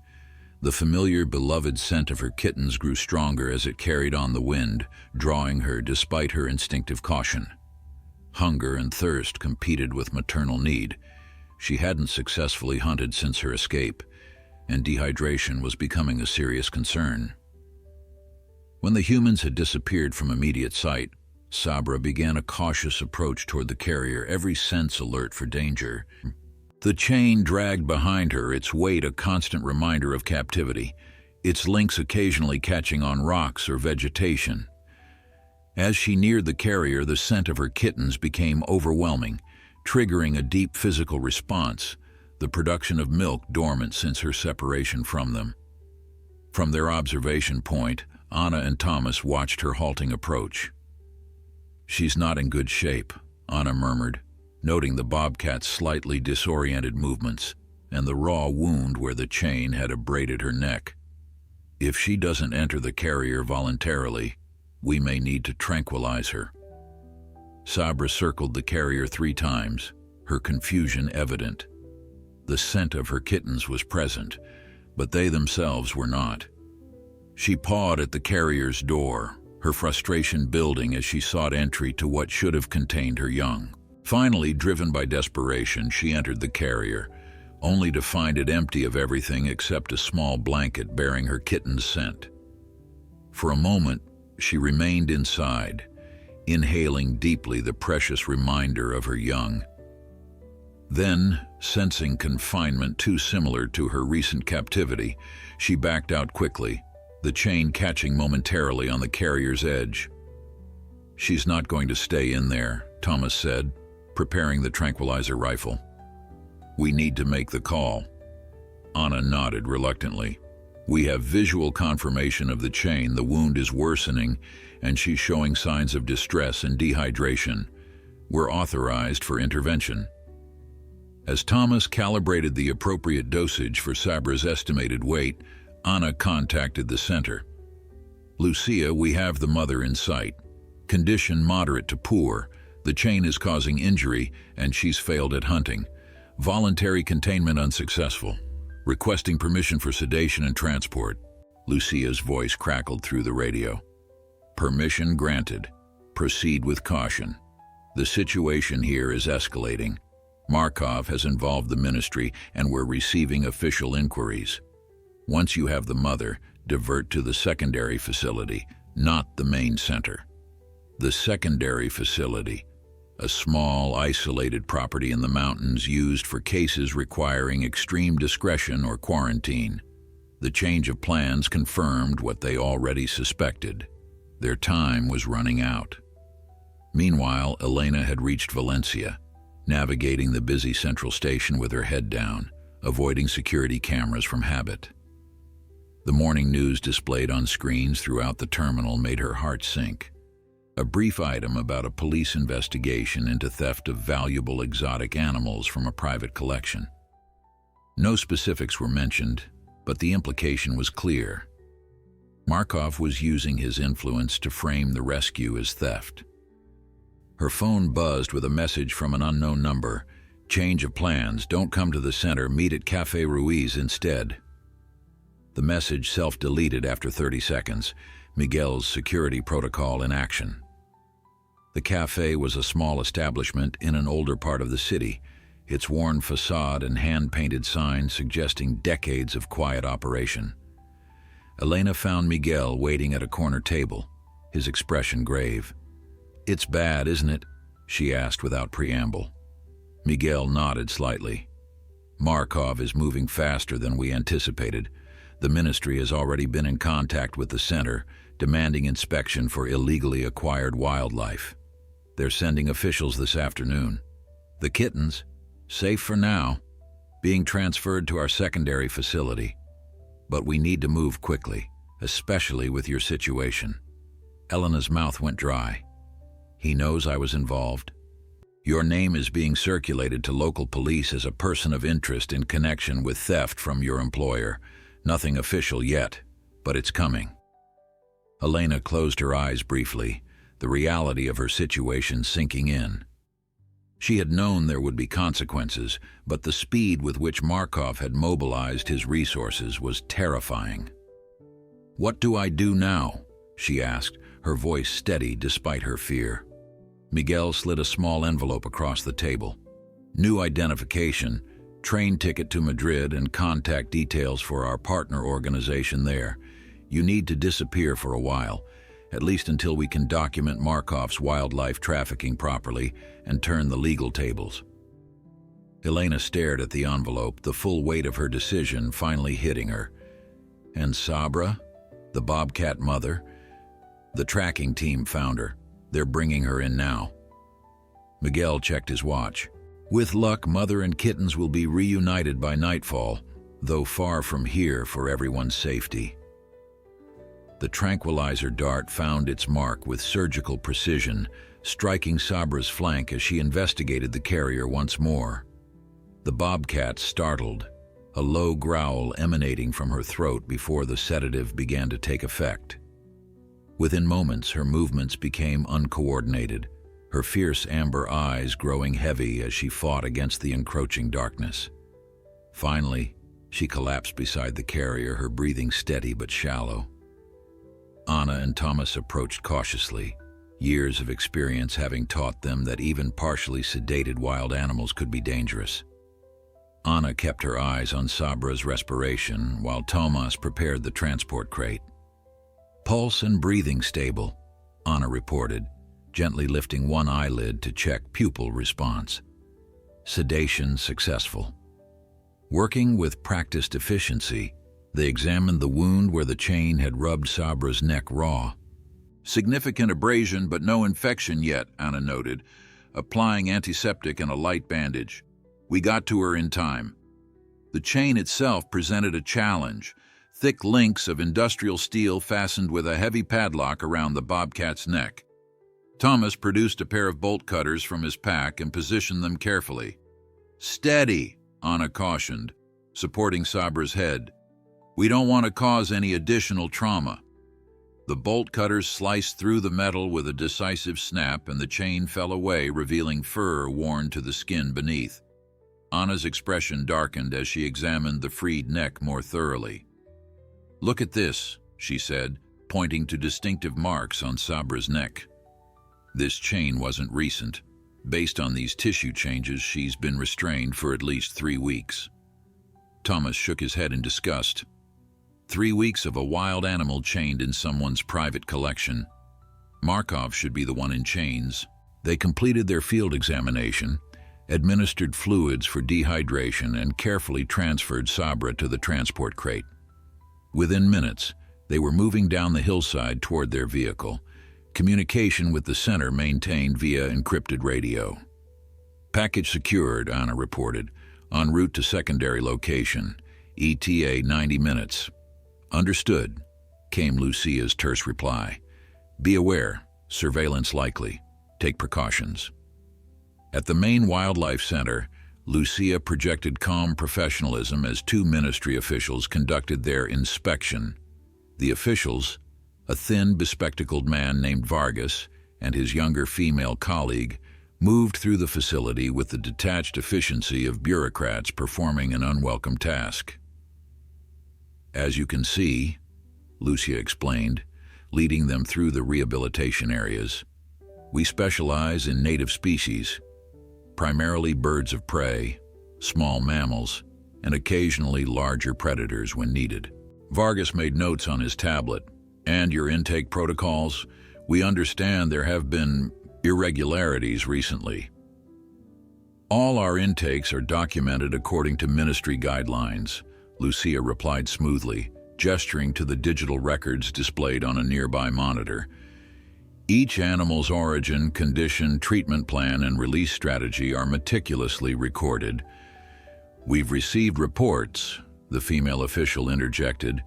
The familiar, beloved scent of her kittens grew stronger as it carried on the wind, drawing her despite her instinctive caution. Hunger and thirst competed with maternal need. She hadn't successfully hunted since her escape, and dehydration was becoming a serious concern. When the humans had disappeared from immediate sight, Sabra began a cautious approach toward the carrier, every sense alert for danger. The chain dragged behind her, its weight a constant reminder of captivity, its links occasionally catching on rocks or vegetation. As she neared the carrier, the scent of her kittens became overwhelming, triggering a deep physical response, the production of milk dormant since her separation from them. From their observation point, Anna and Thomas watched her halting approach. "She's not in good shape," Anna murmured, noting the bobcat's slightly disoriented movements and the raw wound where the chain had abraded her neck. "If she doesn't enter the carrier voluntarily, we may need to tranquilize her." Sabra circled the carrier 3 times, her confusion evident. The scent of her kittens was present, but they themselves were not. She pawed at the carrier's door, her frustration building as she sought entry to what should have contained her young. Finally, driven by desperation, she entered the carrier, only to find it empty of everything except a small blanket bearing her kitten's scent. For a moment, she remained inside, inhaling deeply the precious reminder of her young. Then, sensing confinement too similar to her recent captivity, she backed out quickly, the chain catching momentarily on the carrier's edge. "She's not going to stay in there," Thomas said, preparing the tranquilizer rifle. "We need to make the call." Anna nodded reluctantly. "We have visual confirmation of the chain. The wound is worsening, and she's showing signs of distress and dehydration. We're authorized for intervention." As Thomas calibrated the appropriate dosage for Sabra's estimated weight, Anna contacted the center. "Lucia, we have the mother in sight. Condition moderate to poor. The chain is causing injury, and she's failed at hunting. Voluntary containment unsuccessful. Requesting permission for sedation and transport." Lucia's voice crackled through the radio. "Permission granted. Proceed with caution. The situation here is escalating. Markov has involved the ministry, and we're receiving official inquiries. Once you have the mother, divert to the secondary facility, not the main center." The secondary facility, a small, isolated property in the mountains used for cases requiring extreme discretion or quarantine. The change of plans confirmed what they already suspected. Their time was running out. Meanwhile, Elena had reached Valencia, navigating the busy central station with her head down, avoiding security cameras from habit. The morning news displayed on screens throughout the terminal made her heart sink. A brief item about a police investigation into theft of valuable exotic animals from a private collection. No specifics were mentioned, but the implication was clear. Markov was using his influence to frame the rescue as theft. Her phone buzzed with a message from an unknown number. "Change of plans, don't come to the center, meet at Café Ruiz instead." The message self-deleted after 30 seconds, Miguel's security protocol in action. The cafe was a small establishment in an older part of the city, its worn facade and hand-painted signs suggesting decades of quiet operation. Elena found Miguel waiting at a corner table, his expression grave. "It's bad, isn't it?" she asked without preamble. Miguel nodded slightly. "Markov is moving faster than we anticipated. The ministry has already been in contact with the center, demanding inspection for illegally acquired wildlife. They're sending officials this afternoon. The kittens, safe for now, being transferred to our secondary facility. But we need to move quickly, especially with your situation." Elena's mouth went dry. "He knows I was involved. Your name is being circulated to local police as a person of interest in connection with theft from your employer. Nothing official yet, but it's coming." Elena closed her eyes briefly, the reality of her situation sinking in. She had known there would be consequences, but the speed with which Markov had mobilized his resources was terrifying. "What do I do now?" she asked, her voice steady despite her fear. Miguel slid a small envelope across the table. "New identification, train ticket to Madrid, and contact details for our partner organization there. You need to disappear for a while, at least until we can document Markov's wildlife trafficking properly and turn the legal tables." Elena stared at the envelope, the full weight of her decision finally hitting her. "And Sabra, the BOBCAT mother? The tracking team found her. They're bringing her in now." Miguel checked his watch. "With luck, Mother and Kittens will be reunited by nightfall, though far from here for everyone's safety." The tranquilizer dart found its mark with surgical precision, striking Sabra's flank as she investigated the carrier once more. The BOBCAT startled, a low growl emanating from her throat before the sedative began to take effect. Within moments, her movements became uncoordinated, her fierce amber eyes growing heavy as she fought against the encroaching darkness. Finally, she collapsed beside the carrier, her breathing steady but shallow. Anna and Thomas approached cautiously, years of experience having taught them that even partially sedated wild animals could be dangerous. Anna kept her eyes on Sabra's respiration while Thomas prepared the transport crate. "Pulse and breathing stable," Anna reported, gently lifting one eyelid to check pupil response. "Sedation successful." Working with practiced efficiency, they examined the wound where the chain had rubbed Sabra's neck raw. "Significant abrasion but no infection yet," Anna noted, applying antiseptic and a light bandage. "We got to her in time." The chain itself presented a challenge. Thick links of industrial steel fastened with a heavy padlock around the BOBCAT's neck. Thomas produced a pair of bolt cutters from his pack and positioned them carefully. "Steady," Anna cautioned, supporting Sabra's head. "We don't want to cause any additional trauma." The bolt cutters sliced through the metal with a decisive snap, and the chain fell away, revealing fur worn to the skin beneath. Anna's expression darkened as she examined the freed neck more thoroughly. "Look at this," she said, pointing to distinctive marks on Sabra's neck. This chain wasn't recent. Based on these tissue changes, she's been restrained for at least 3 weeks. Thomas shook his head in disgust. 3 weeks of a wild animal chained in someone's private collection. Markov should be the one in chains. They completed their field examination, administered fluids for dehydration, and carefully transferred Sabra to the transport crate. Within minutes, they were moving down the hillside toward their vehicle, communication with the center maintained via encrypted radio. "Package secured," Anna reported, "en route to secondary location, ETA 90 minutes. "Understood," came Lucia's terse reply. "Be aware, surveillance likely. Take precautions." At the main wildlife center, Lucia projected calm professionalism as two ministry officials conducted their inspection. The officials, a thin, bespectacled man named Vargas, and his younger female colleague, moved through the facility with the detached efficiency of bureaucrats performing an unwelcome task. "As you can see," Lucia explained, leading them through the rehabilitation areas, "we specialize in native species, primarily birds of prey, small mammals, and occasionally larger predators when needed." Vargas made notes on his tablet. "And your intake protocols? We understand there have been irregularities recently." "All our intakes are documented according to ministry guidelines," Lucia replied smoothly, gesturing to the digital records displayed on a nearby monitor. "Each animal's origin, condition, treatment plan, and release strategy are meticulously recorded." "We've received reports," the female official interjected,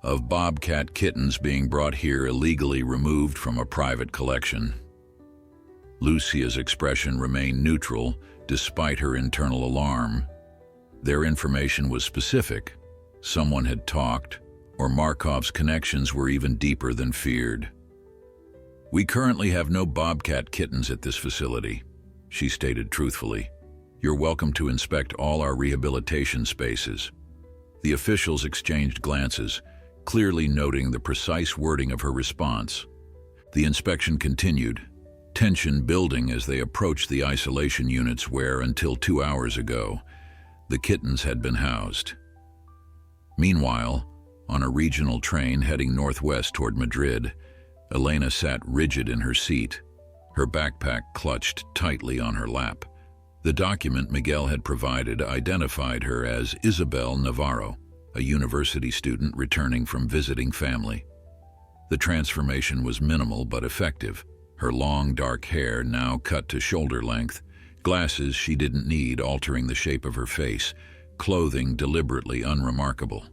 "of bobcat kittens being brought here illegally removed from a private collection." Lucia's expression remained neutral despite her internal alarm. Their information was specific. Someone had talked, or Markov's connections were even deeper than feared. "We currently have no bobcat kittens at this facility," she stated truthfully. "You're welcome to inspect all our rehabilitation spaces." The officials exchanged glances, clearly noting the precise wording of her response. The inspection continued, tension building as they approached the isolation units where, until 2 hours ago, the kittens had been housed. Meanwhile, on a regional train heading northwest toward Madrid, Elena sat rigid in her seat, her backpack clutched tightly on her lap. The document Miguel had provided identified her as Isabel Navarro, a university student returning from visiting family. The transformation was minimal but effective. Her long, dark hair now cut to shoulder length, glasses she didn't need altering the shape of her face, clothing deliberately unremarkable.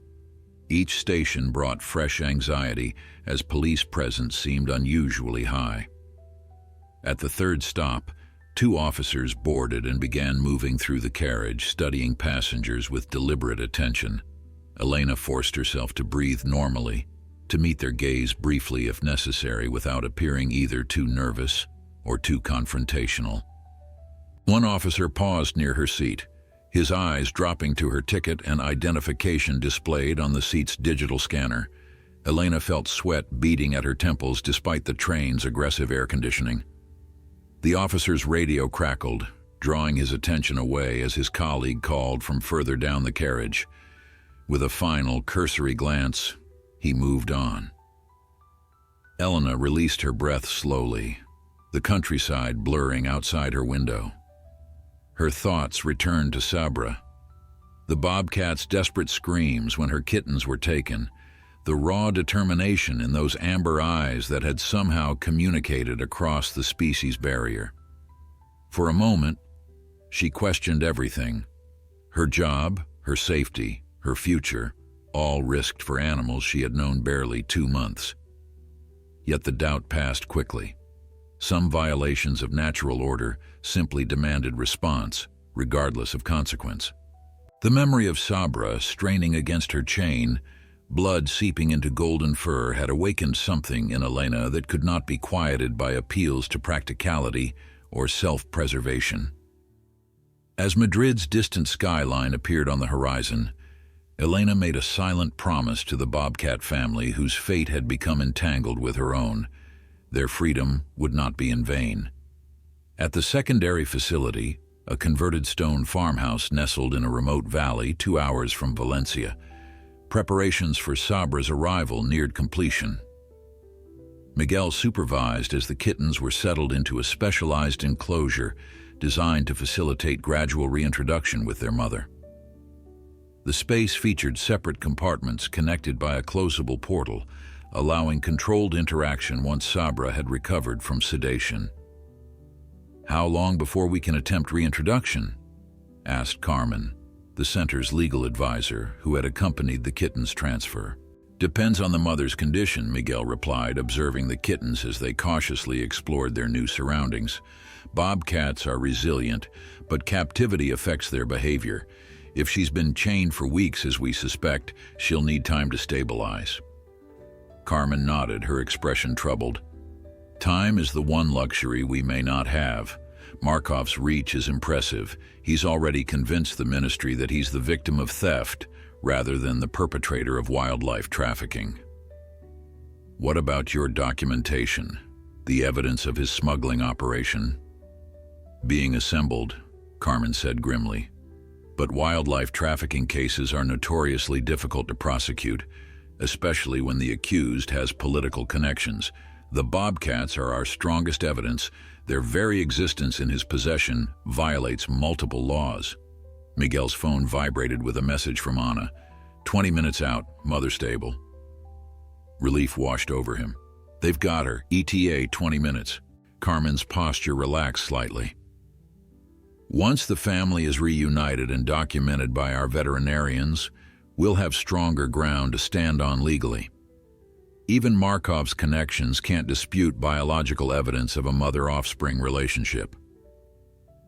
Each station brought fresh anxiety as police presence seemed unusually high. At the third stop, 2 officers boarded and began moving through the carriage, studying passengers with deliberate attention. Elena forced herself to breathe normally, to meet their gaze briefly if necessary without appearing either too nervous or too confrontational. One officer paused near her seat, his eyes dropping to her ticket and identification displayed on the seat's digital scanner. Elena felt sweat beading at her temples despite the train's aggressive air conditioning. The officer's radio crackled, drawing his attention away as his colleague called from further down the carriage. With a final, cursory glance, he moved on. Elena released her breath slowly, the countryside blurring outside her window. Her thoughts returned to Sabra. The bobcat's desperate screams when her kittens were taken, the raw determination in those amber eyes that had somehow communicated across the species barrier. For a moment, she questioned everything. Her job, her safety, her future, all risked for animals she had known barely 2 months. Yet the doubt passed quickly. Some violations of natural order simply demanded response, regardless of consequence. The memory of Sabra straining against her chain, blood seeping into golden fur, had awakened something in Elena that could not be quieted by appeals to practicality or self-preservation. As Madrid's distant skyline appeared on the horizon, Elena made a silent promise to the bobcat family whose fate had become entangled with her own. Their freedom would not be in vain. At the secondary facility, a converted stone farmhouse nestled in a remote valley 2 hours from Valencia, preparations for Sabra's arrival neared completion. Miguel supervised as the kittens were settled into a specialized enclosure designed to facilitate gradual reintroduction with their mother. The space featured separate compartments connected by a closable portal, allowing controlled interaction once Sabra had recovered from sedation. "How long before we can attempt reintroduction?" asked Carmen, the center's legal advisor who had accompanied the kitten's transfer. Depends on the mother's condition, Miguel replied, observing the kittens as they cautiously explored their new surroundings. Bobcats are resilient, but captivity affects their behavior. If she's been chained for weeks, as we suspect, she'll need time to stabilize. Carmen nodded, her expression troubled. Time is the one luxury we may not have. Markov's reach is impressive. He's already convinced the ministry that he's the victim of theft rather than the perpetrator of wildlife trafficking. What about your documentation? The evidence of his smuggling operation? Being assembled, Carmen said grimly. But wildlife trafficking cases are notoriously difficult to prosecute, especially when the accused has political connections. The bobcats are our strongest evidence. Their very existence in his possession violates multiple laws. Miguel's phone vibrated with a message from Ana. 20 minutes out, mother stable. Relief washed over him. They've got her, ETA 20 minutes. Carmen's posture relaxed slightly. Once the family is reunited and documented by our veterinarians, we'll have stronger ground to stand on legally. Even Markov's connections can't dispute biological evidence of a mother-offspring relationship.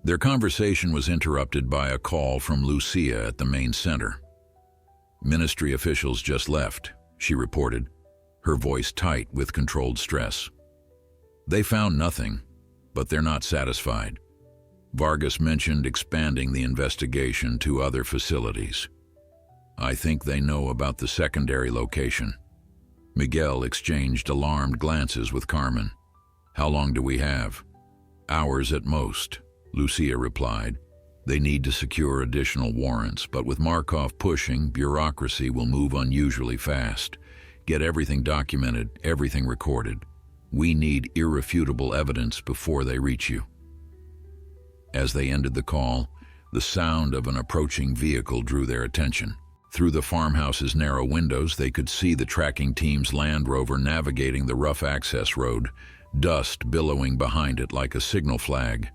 Their conversation was interrupted by a call from Lucia at the main center. Ministry officials just left, she reported, her voice tight with controlled stress. They found nothing, but they're not satisfied. Vargas mentioned expanding the investigation to other facilities. I think they know about the secondary location. Miguel exchanged alarmed glances with Carmen. How long do we have? Hours at most, Lucia replied. They need to secure additional warrants, but with Markov pushing, bureaucracy will move unusually fast. Get everything documented, everything recorded. We need irrefutable evidence before they reach you. As they ended the call, the sound of an approaching vehicle drew their attention. Through the farmhouse's narrow windows, they could see the tracking team's Land Rover navigating the rough access road, dust billowing behind it like a signal flag.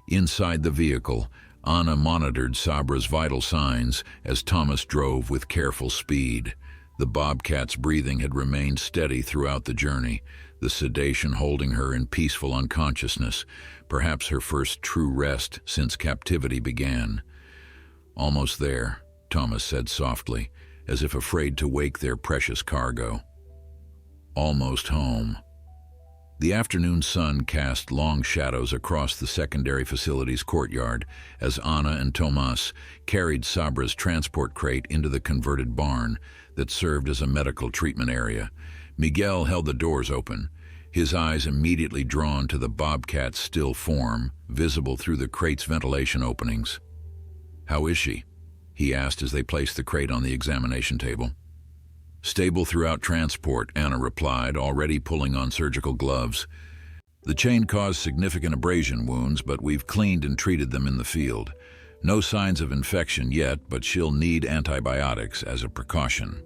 Inside the vehicle, Ana monitored Sabra's vital signs as Thomas drove with careful speed. The bobcat's breathing had remained steady throughout the journey, the sedation holding her in peaceful unconsciousness, perhaps her first true rest since captivity began. Almost there, Thomas said softly, as if afraid to wake their precious cargo. Almost home. The afternoon sun cast long shadows across the secondary facility's courtyard as Ana and Tomas carried Sabra's transport crate into the converted barn that served as a medical treatment area. Miguel held the doors open, his eyes immediately drawn to the bobcat's still form, visible through the crate's ventilation openings. "How is she?" he asked as they placed the crate on the examination table. "Stable throughout transport," Ana replied, already pulling on surgical gloves. "The chain caused significant abrasion wounds, but we've cleaned and treated them in the field. No signs of infection yet, but she'll need antibiotics as a precaution."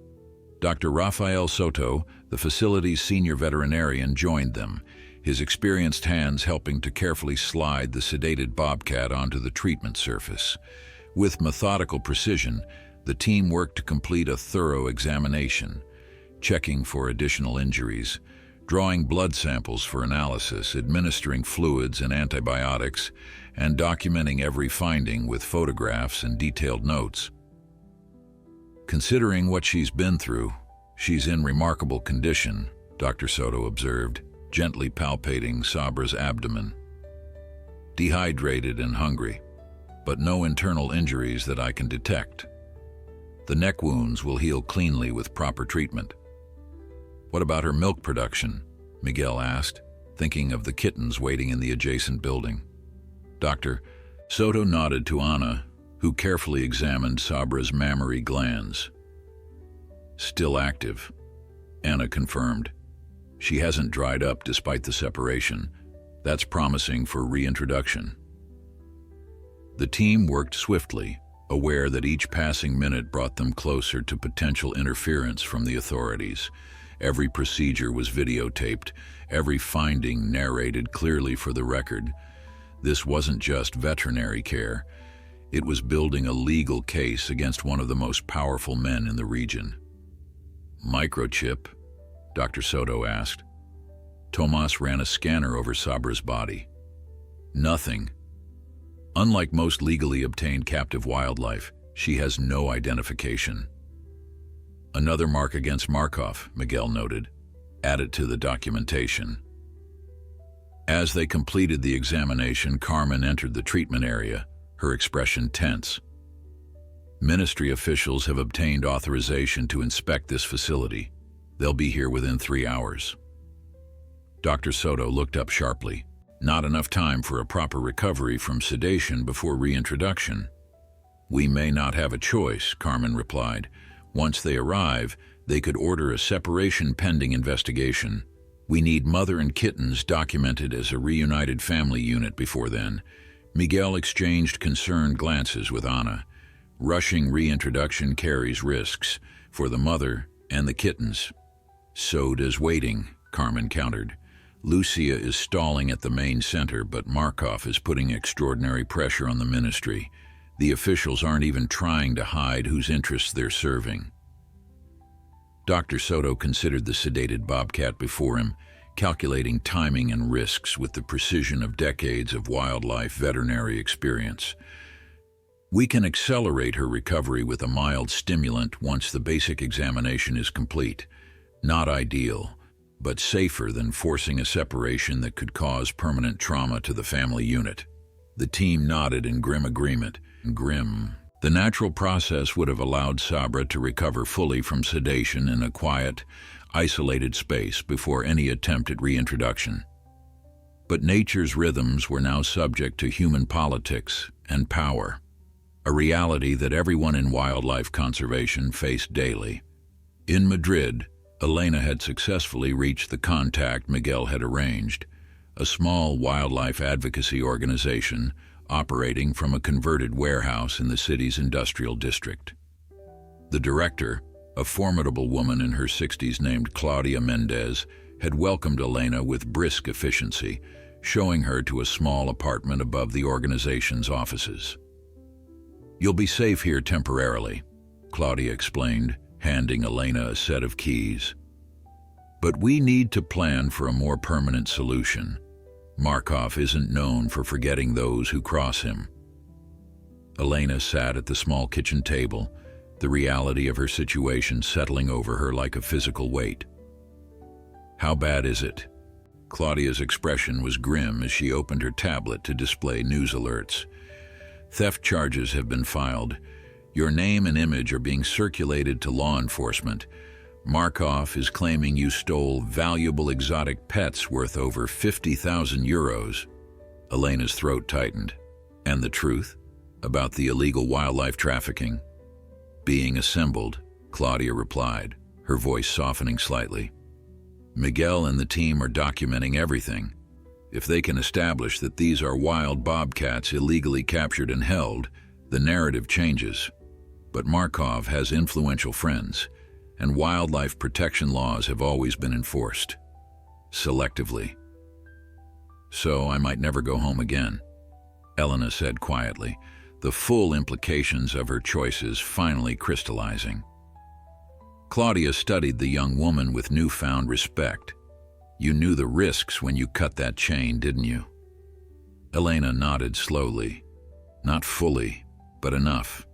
Dr. Rafael Soto, the facility's senior veterinarian, joined them, his experienced hands helping to carefully slide the sedated bobcat onto the treatment surface. With methodical precision, the team worked to complete a thorough examination, checking for additional injuries, drawing blood samples for analysis, administering fluids and antibiotics, and documenting every finding with photographs and detailed notes. "Considering what she's been through, she's in remarkable condition," Dr. Soto observed, gently palpating Sabra's abdomen. "Dehydrated and hungry, but no internal injuries that I can detect. The neck wounds will heal cleanly with proper treatment." "What about her milk production?" Miguel asked, thinking of the kittens waiting in the adjacent building. Dr. Soto nodded to Ana, who carefully examined Sabra's mammary glands. "Still active," Ana confirmed. "She hasn't dried up despite the separation. That's promising for reintroduction." The team worked swiftly, aware that each passing minute brought them closer to potential interference from the authorities. Every procedure was videotaped, every finding narrated clearly for the record. This wasn't just veterinary care. It was building a legal case against one of the most powerful men in the region. Microchip? Dr. Soto asked. Tomas ran a scanner over Sabra's body. Nothing. Unlike most legally obtained captive wildlife, she has no identification. Another mark against Markov, Miguel noted. Add it to the documentation. As they completed the examination, Carmen entered the treatment area, her expression tense. Ministry officials have obtained authorization to inspect this facility. They'll be here within 3 hours. Dr. Soto looked up sharply. Not enough time for a proper recovery from sedation before reintroduction. We may not have a choice, Carmen replied. Once they arrive, they could order a separation pending investigation. We need mother and kittens documented as a reunited family unit before then. Miguel exchanged concerned glances with Ana. Rushing reintroduction carries risks for the mother and the kittens. So does waiting, Carmen countered. Lucia is stalling at the main center, but Markov is putting extraordinary pressure on the ministry. The officials aren't even trying to hide whose interests they're serving. Dr. Soto considered the sedated BOBCAT before him, calculating timing and risks with the precision of decades of wildlife veterinary experience. We can accelerate her recovery with a mild stimulant once the basic examination is complete. Not ideal, but safer than forcing a separation that could cause permanent trauma to the family unit. The team nodded in grim agreement. Grim. The natural process would have allowed Sabra to recover fully from sedation in a quiet, isolated space before any attempt at reintroduction. But nature's rhythms were now subject to human politics and power, a reality that everyone in wildlife conservation faced daily. In Madrid, Elena had successfully reached the contact Miguel had arranged, a small wildlife advocacy organization operating from a converted warehouse in the city's industrial district. The director, a formidable woman in her 60s named Claudia Mendez, had welcomed Elena with brisk efficiency, showing her to a small apartment above the organization's offices. "You'll be safe here temporarily," Claudia explained, handing Elena a set of keys. "But we need to plan for a more permanent solution. Markov isn't known for forgetting those who cross him." Elena sat at the small kitchen table, the reality of her situation settling over her like a physical weight. "How bad is it?" Claudia's expression was grim as she opened her tablet to display news alerts. "Theft charges have been filed. Your name and image are being circulated to law enforcement. Markov is claiming you stole valuable exotic pets worth over 50,000 euros. Elena's throat tightened. "And the truth? About the illegal wildlife trafficking?" "Being assembled," Claudia replied, her voice softening slightly. "Miguel and the team are documenting everything. If they can establish that these are wild bobcats illegally captured and held, the narrative changes. But Markov has influential friends, and wildlife protection laws have always been enforced. Selectively. So I might never go home again," Elena said quietly, the full implications of her choices finally crystallizing. Claudia studied the young woman with newfound respect. "You knew the risks when you cut that chain, didn't you?" Elena nodded slowly. "Not fully, but enough.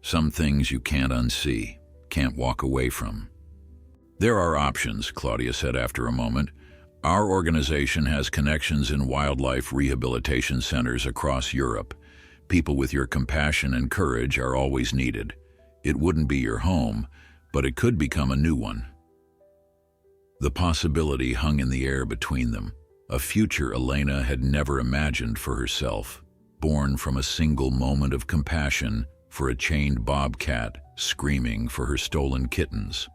Some things you can't unsee, can't walk away from." "There are options," Claudia said after a moment. "Our organization has connections in wildlife rehabilitation centers across Europe. People with your compassion and courage are always needed. It wouldn't be your home, but it could become a new one." The possibility hung in the air between them, a future Elena had never imagined for herself, born from a single moment of compassion for a chained bobcat screaming for her stolen kittens.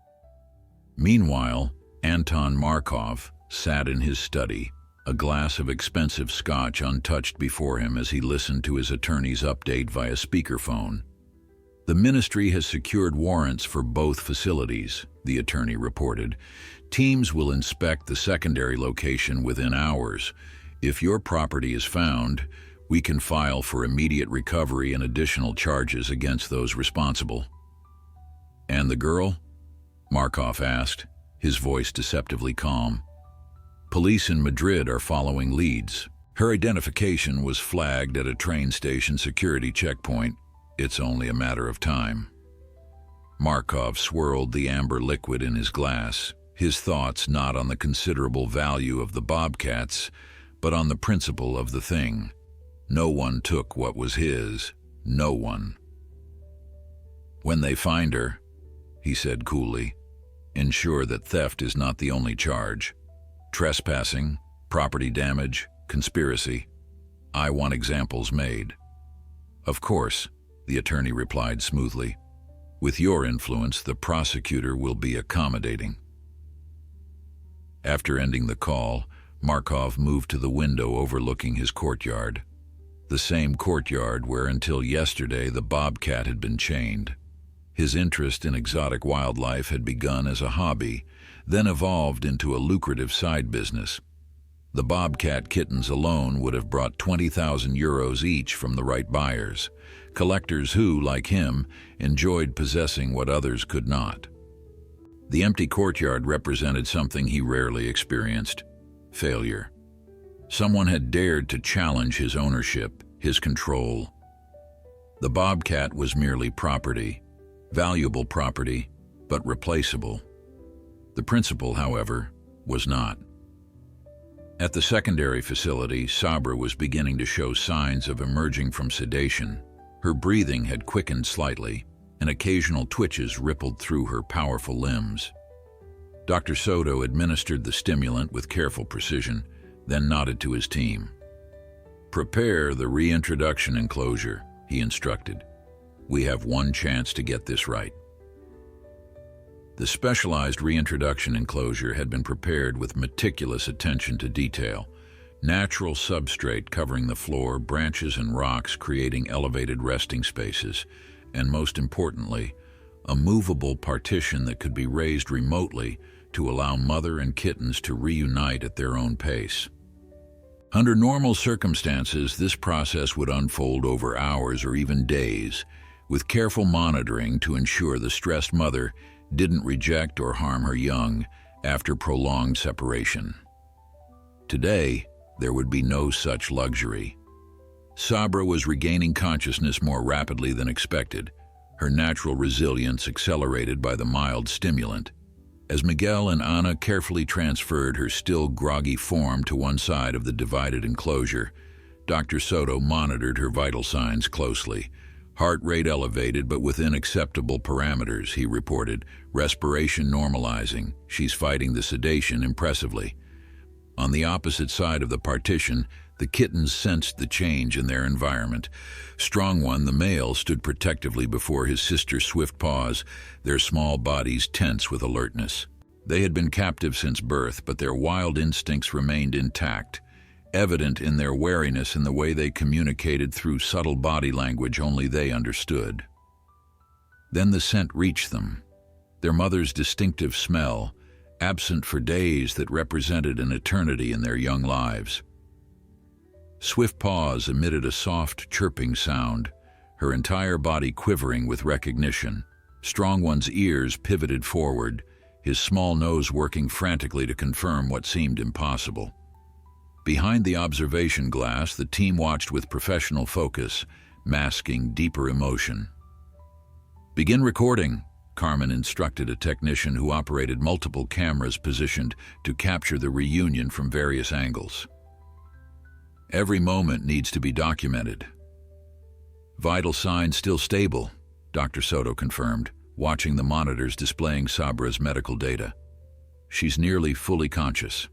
Meanwhile, Anton Markov sat in his study, a glass of expensive scotch untouched before him as he listened to his attorney's update via speakerphone. "The ministry has secured warrants for both facilities," the attorney reported. "Teams will inspect the secondary location within hours. If your property is found, we can file for immediate recovery and additional charges against those responsible." "And the girl?" Markov asked, his voice deceptively calm. Police in Madrid are following leads. Her identification was flagged at a train station security checkpoint. It's only a matter of time. Markov swirled the amber liquid in his glass, his thoughts not on the considerable value of the BOBCATs, but on the principle of the thing. No one took what was his. No one. When they find her, he said coolly, ensure that theft is not the only charge. Trespassing, property damage, conspiracy. I want examples made. Of course, the attorney replied smoothly. With your influence, the prosecutor will be accommodating. After ending the call, Markov moved to the window overlooking his courtyard. The same courtyard where until yesterday the BOBCAT had been chained. His interest in exotic wildlife had begun as a hobby, then evolved into a lucrative side business. The BOBCAT kittens alone would have brought 20,000 euros each from the right buyers, collectors who, like him, enjoyed possessing what others could not. The empty courtyard represented something he rarely experienced: failure. Someone had dared to challenge his ownership, his control. The BOBCAT was merely property, valuable property, but replaceable. The principle, however, was not. At the secondary facility, Sabra was beginning to show signs of emerging from sedation. Her breathing had quickened slightly, and occasional twitches rippled through her powerful limbs. Dr. Soto administered the stimulant with careful precision, then nodded to his team. Prepare the reintroduction enclosure, he instructed. We have one chance to get this right. The specialized reintroduction enclosure had been prepared with meticulous attention to detail. Natural substrate covering the floor, branches and rocks creating elevated resting spaces, and most importantly, a movable partition that could be raised remotely to allow mother and kittens to reunite at their own pace. Under normal circumstances, this process would unfold over hours or even days, with careful monitoring to ensure the stressed mother didn't reject or harm her young after prolonged separation. Today, there would be no such luxury. Sabra was regaining consciousness more rapidly than expected, her natural resilience accelerated by the mild stimulant. As Miguel and Ana carefully transferred her still groggy form to one side of the divided enclosure, Dr. Soto monitored her vital signs closely. Heart rate elevated but within acceptable parameters, he reported. Respiration normalizing. She's fighting the sedation impressively. On the opposite side of the partition, the kittens sensed the change in their environment. Strong One, the male, stood protectively before his sister's swift paws, their small bodies tense with alertness. They had been captive since birth, but their wild instincts remained intact, evident in their wariness and the way they communicated through subtle body language only they understood. Then the scent reached them, their mother's distinctive smell, absent for days that represented an eternity in their young lives. Swift Paws emitted a soft, chirping sound, her entire body quivering with recognition. Strong One's ears pivoted forward, his small nose working frantically to confirm what seemed impossible. Behind the observation glass, the team watched with professional focus, masking deeper emotion. Begin recording, Carmen instructed a technician who operated multiple cameras positioned to capture the reunion from various angles. Every moment needs to be documented. Vital signs still stable, Dr. Soto confirmed, watching the monitors displaying Sabra's medical data. She's nearly fully conscious.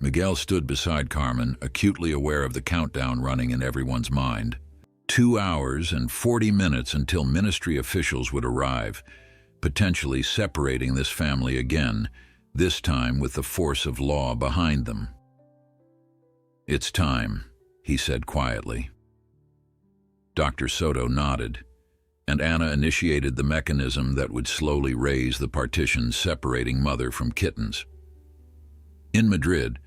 Miguel stood beside Carmen, acutely aware of the countdown running in everyone's mind. 2 hours and 40 minutes until ministry officials would arrive, potentially separating this family again, this time with the force of law behind them. It's time, he said quietly. Dr. Soto nodded, and Ana initiated the mechanism that would slowly raise the partition separating mother from kittens. In Madrid,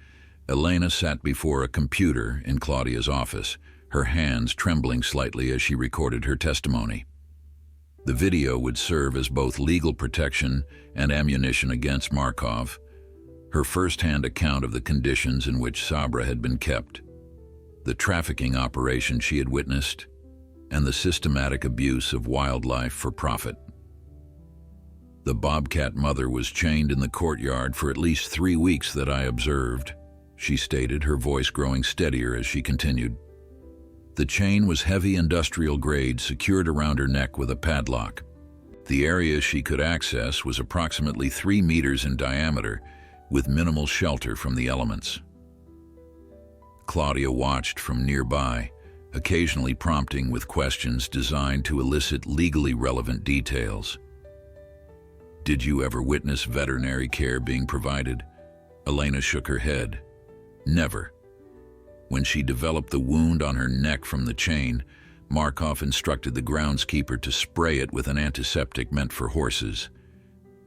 Elena sat before a computer in Claudia's office, her hands trembling slightly as she recorded her testimony. The video would serve as both legal protection and ammunition against Markov, her first-hand account of the conditions in which Sabra had been kept, the trafficking operation she had witnessed, and the systematic abuse of wildlife for profit. The BOBCAT mother was chained in the courtyard for at least 3 weeks that I observed, she stated, her voice growing steadier as she continued. The chain was heavy industrial grade, secured around her neck with a padlock. The area she could access was approximately 3 meters in diameter, with minimal shelter from the elements. Claudia watched from nearby, occasionally prompting with questions designed to elicit legally relevant details. Did you ever witness veterinary care being provided? Elena shook her head. Never. When she developed the wound on her neck from the chain, Markov instructed the groundskeeper to spray it with an antiseptic meant for horses.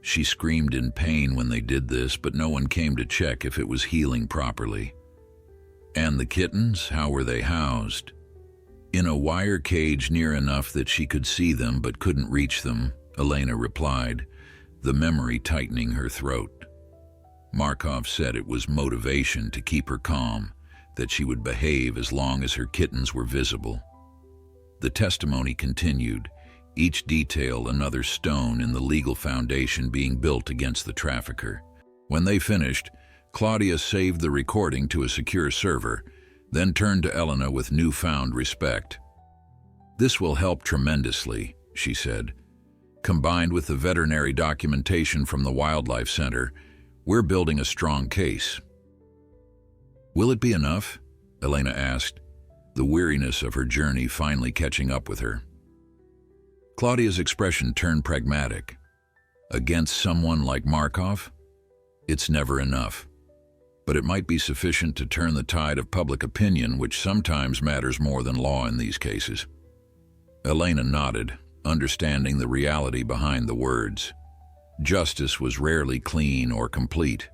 She screamed in pain when they did this, but no one came to check if it was healing properly. And the kittens, how were they housed? In a wire cage near enough that she could see them but couldn't reach them, Elena replied, the memory tightening her throat. Markov said it was motivation to keep her calm, that she would behave as long as her kittens were visible. The testimony continued, each detail another stone in the legal foundation being built against the trafficker. When they finished, Claudia saved the recording to a secure server, then turned to Elena with newfound respect. This will help tremendously, she said. Combined with the veterinary documentation from the Wildlife Center, we're building a strong case. Will it be enough? Elena asked, the weariness of her journey finally catching up with her. Claudia's expression turned pragmatic. Against someone like Markov? It's never enough. But it might be sufficient to turn the tide of public opinion, which sometimes matters more than law in these cases. Elena nodded, understanding the reality behind the words. Justice was rarely clean or complete,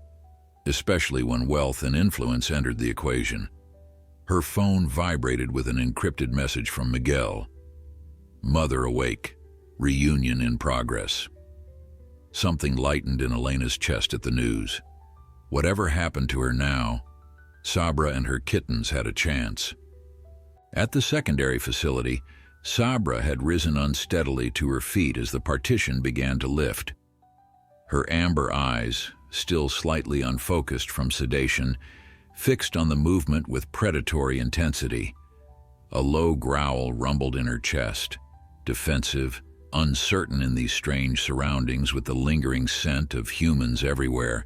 especially when wealth and influence entered the equation. Her phone vibrated with an encrypted message from Miguel. Mother awake. Reunion in progress. Something lightened in Elena's chest at the news. Whatever happened to her now, Sabra and her kittens had a chance. At the secondary facility, Sabra had risen unsteadily to her feet as the partition began to lift. Her amber eyes, still slightly unfocused from sedation, fixed on the movement with predatory intensity. A low growl rumbled in her chest, defensive, uncertain in these strange surroundings with the lingering scent of humans everywhere.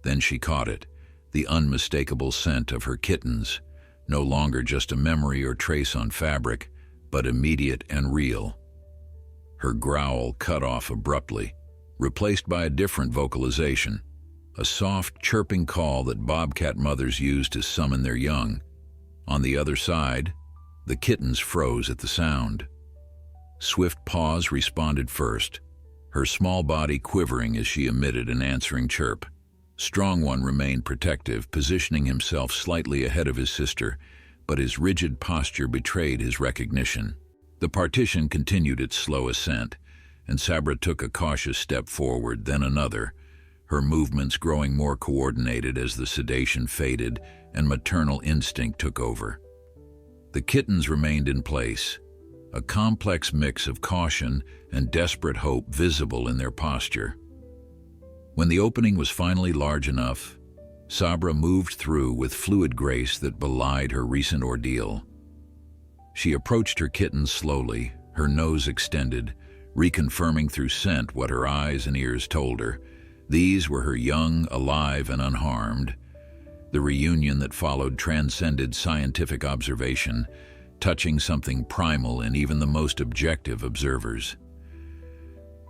Then she caught it, the unmistakable scent of her kittens, no longer just a memory or trace on fabric, but immediate and real. Her growl cut off abruptly, replaced by a different vocalization, a soft, chirping call that BOBCAT mothers use to summon their young. On the other side, the kittens froze at the sound. Swift Paws responded first, her small body quivering as she emitted an answering chirp. Strong One remained protective, positioning himself slightly ahead of his sister, but his rigid posture betrayed his recognition. The partition continued its slow ascent, and Sabra took a cautious step forward, then another, her movements growing more coordinated as the sedation faded and maternal instinct took over. The kittens remained in place, a complex mix of caution and desperate hope visible in their posture. When the opening was finally large enough, Sabra moved through with fluid grace that belied her recent ordeal. She approached her kittens slowly, her nose extended, reconfirming through scent what her eyes and ears told her. These were her young, alive, and unharmed. The reunion that followed transcended scientific observation, touching something primal in even the most objective observers.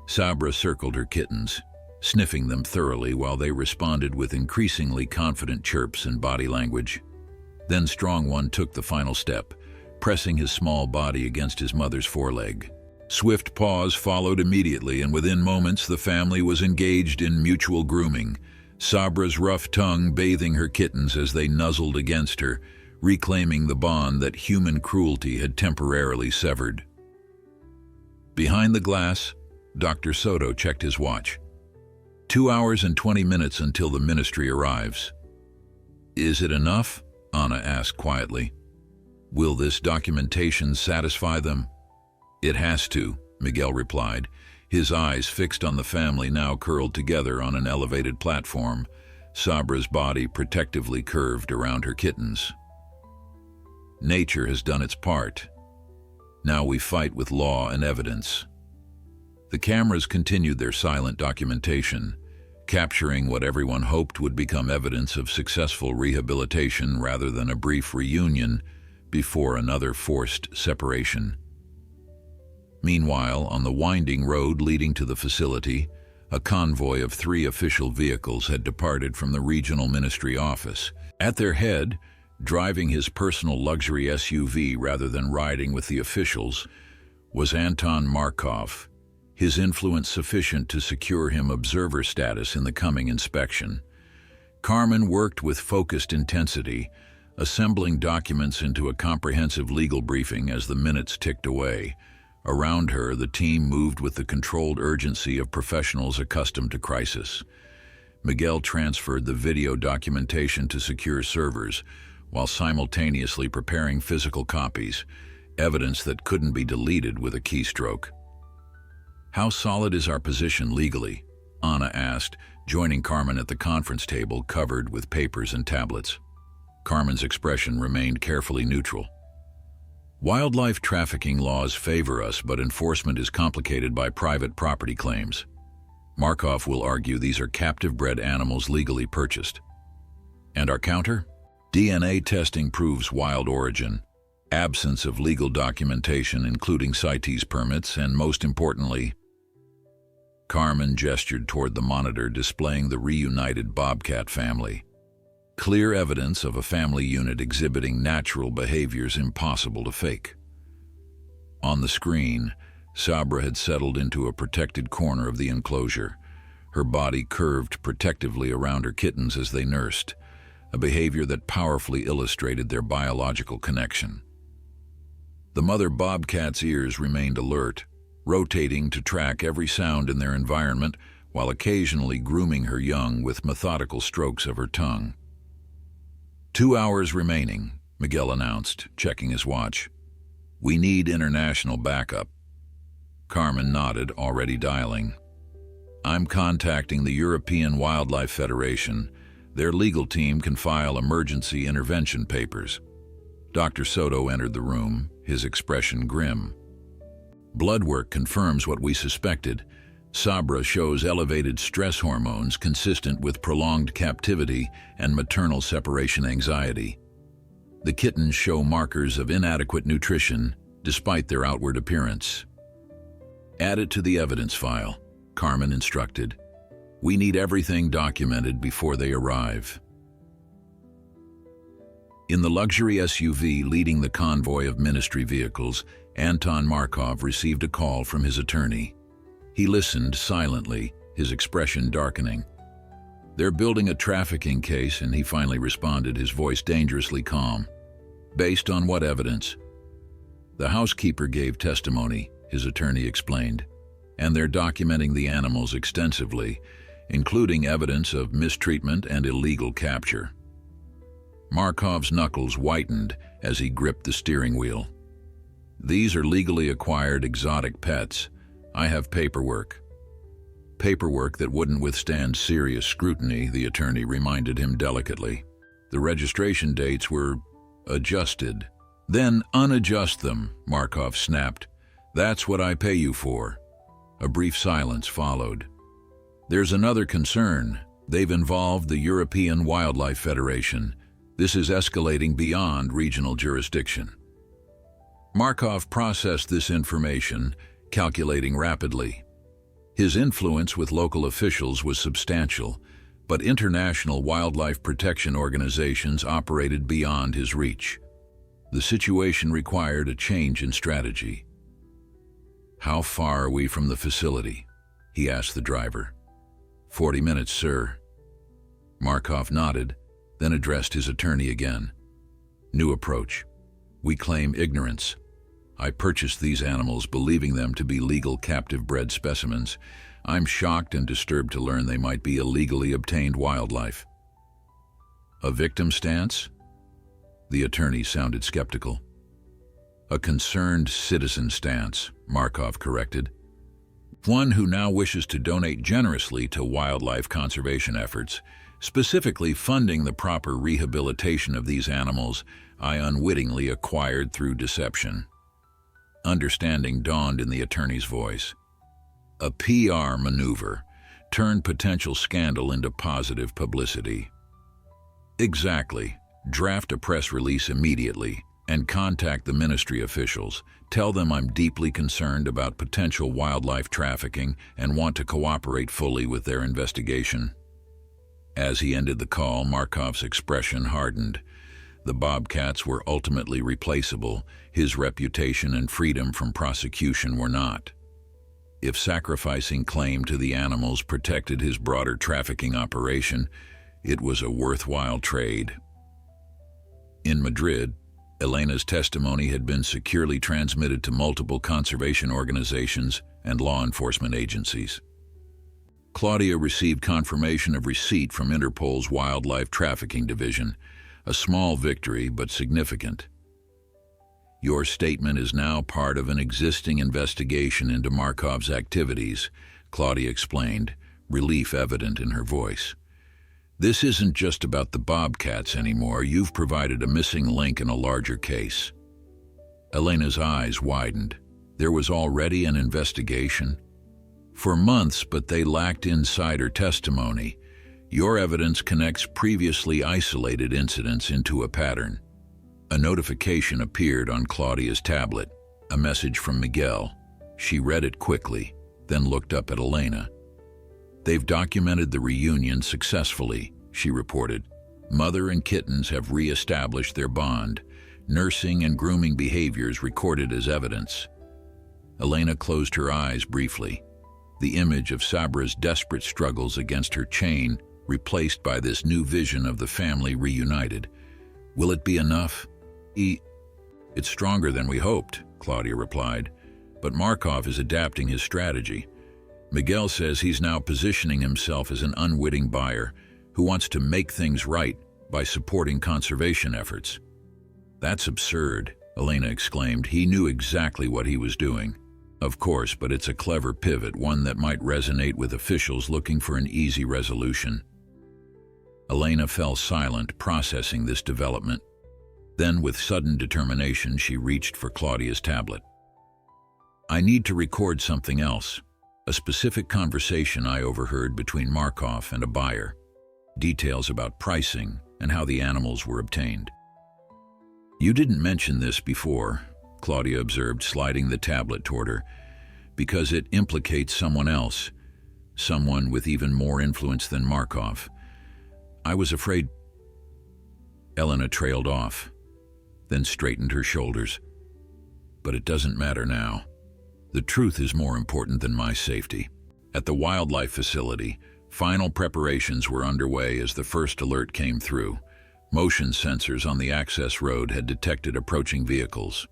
Sabra circled her kittens, sniffing them thoroughly while they responded with increasingly confident chirps and body language. Then Strong One took the final step, pressing his small body against his mother's foreleg. Swift Paws followed immediately, and within moments the family was engaged in mutual grooming, Sabra's rough tongue bathing her kittens as they nuzzled against her, reclaiming the bond that human cruelty had temporarily severed. Behind the glass, Dr. Soto checked his watch. 2 hours and 20 minutes until the ministry arrives. Is it enough? Anna asked quietly. Will this documentation satisfy them? It has to, Miguel replied, his eyes fixed on the family now curled together on an elevated platform, Sabra's body protectively curved around her kittens. Nature has done its part. Now we fight with law and evidence. The cameras continued their silent documentation, capturing what everyone hoped would become evidence of successful rehabilitation rather than a brief reunion before another forced separation. Meanwhile, on the winding road leading to the facility, a convoy of 3 official vehicles had departed from the regional ministry office. At their head, driving his personal luxury SUV rather than riding with the officials, was Anton Markov, his influence sufficient to secure him observer status in the coming inspection. Carmen worked with focused intensity, assembling documents into a comprehensive legal briefing as the minutes ticked away. Around her, the team moved with the controlled urgency of professionals accustomed to crisis. Miguel transferred the video documentation to secure servers, while simultaneously preparing physical copies, evidence that couldn't be deleted with a keystroke. How solid is our position legally? Anna asked, joining Carmen at the conference table covered with papers and tablets. Carmen's expression remained carefully neutral. Wildlife trafficking laws favor us, but enforcement is complicated by private property claims. Markov will argue these are captive-bred animals legally purchased. And our counter? DNA testing proves wild origin, absence of legal documentation including CITES permits, and most importantly, Carmen gestured toward the monitor displaying the reunited BOBCAT family. Clear evidence of a family unit exhibiting natural behaviors impossible to fake. On the screen, Sabra had settled into a protected corner of the enclosure, her body curved protectively around her kittens as they nursed, a behavior that powerfully illustrated their biological connection. The mother bobcat's ears remained alert, rotating to track every sound in their environment while occasionally grooming her young with methodical strokes of her tongue. 2 hours remaining, Miguel announced, checking his watch. We need international backup. Carmen nodded, already dialing. I'm contacting the European Wildlife Federation. Their legal team can file emergency intervention papers. Dr. Soto entered the room, his expression grim. Blood work confirms what we suspected. Sabra shows elevated stress hormones consistent with prolonged captivity and maternal separation anxiety. The kittens show markers of inadequate nutrition despite their outward appearance. Add it to the evidence file, Carmen instructed. We need everything documented before they arrive. In the luxury SUV leading the convoy of ministry vehicles, Anton Markov received a call from his attorney. He listened silently, his expression darkening. They're building a trafficking case, and he finally responded, his voice dangerously calm. Based on what evidence? The housekeeper gave testimony, his attorney explained, and they're documenting the animals extensively, including evidence of mistreatment and illegal capture. Markov's knuckles whitened as he gripped the steering wheel. These are legally acquired exotic pets. I have paperwork. Paperwork that wouldn't withstand serious scrutiny, the attorney reminded him delicately. The registration dates were adjusted. Then unadjust them, Markov snapped. That's what I pay you for. A brief silence followed. There's another concern. They've involved the European Wildlife Federation. This is escalating beyond regional jurisdiction. Markov processed this information, calculating rapidly. His influence with local officials was substantial, but international wildlife protection organizations operated beyond his reach. The situation required a change in strategy. How far are we from the facility? He asked the driver. 40 minutes, sir. Markov nodded, then addressed his attorney again. New approach. We claim ignorance. I purchased these animals believing them to be legal captive-bred specimens. I'm shocked and disturbed to learn they might be illegally obtained wildlife." "A victim stance?" The attorney sounded skeptical. "A concerned citizen stance," Markov corrected. "One who now wishes to donate generously to wildlife conservation efforts, specifically funding the proper rehabilitation of these animals I unwittingly acquired through deception." Understanding dawned in the attorney's voice. A PR maneuver turned potential scandal into positive publicity. "Exactly. Draft a press release immediately and contact the ministry officials. Tell them I'm deeply concerned about potential wildlife trafficking and want to cooperate fully with their investigation." As he ended the call, Markov's expression hardened. The Bobcats were ultimately replaceable. His reputation and freedom from prosecution were not. If sacrificing claim to the animals protected his broader trafficking operation, it was a worthwhile trade. In Madrid, Elena's testimony had been securely transmitted to multiple conservation organizations and law enforcement agencies. Claudia received confirmation of receipt from Interpol's Wildlife Trafficking Division, a small victory but significant. "Your statement is now part of an existing investigation into Markov's activities," Claudia explained, relief evident in her voice. "This isn't just about the Bobcats anymore. You've provided a missing link in a larger case." Elena's eyes widened. There was already an investigation? "For months, but they lacked insider testimony. Your evidence connects previously isolated incidents into a pattern." A notification appeared on Claudia's tablet, a message from Miguel. She read it quickly, then looked up at Elena. "They've documented the reunion successfully," she reported. "Mother and kittens have re-established their bond. Nursing and grooming behaviors recorded as evidence." Elena closed her eyes briefly. The image of Sabra's desperate struggles against her chain replaced by this new vision of the family reunited. "Will it be enough?" "It's stronger than we hoped," Claudia replied, "but Markov is adapting his strategy. Miguel says he's now positioning himself as an unwitting buyer who wants to make things right by supporting conservation efforts." "That's absurd," Elena exclaimed. "He knew exactly what he was doing." "Of course, but it's a clever pivot, one that might resonate with officials looking for an easy resolution." Elena fell silent, processing this development. Then, with sudden determination, she reached for Claudia's tablet. "I need to record something else. A specific conversation I overheard between Markov and a buyer. Details about pricing and how the animals were obtained." "You didn't mention this before," Claudia observed, sliding the tablet toward her, "because it implicates someone else, someone with even more influence than Markov. I was afraid—" Elena trailed off, then straightened her shoulders. "But it doesn't matter now. The truth is more important than my safety." At the wildlife facility, final preparations were underway as the first alert came through. Motion sensors on the access road had detected approaching vehicles.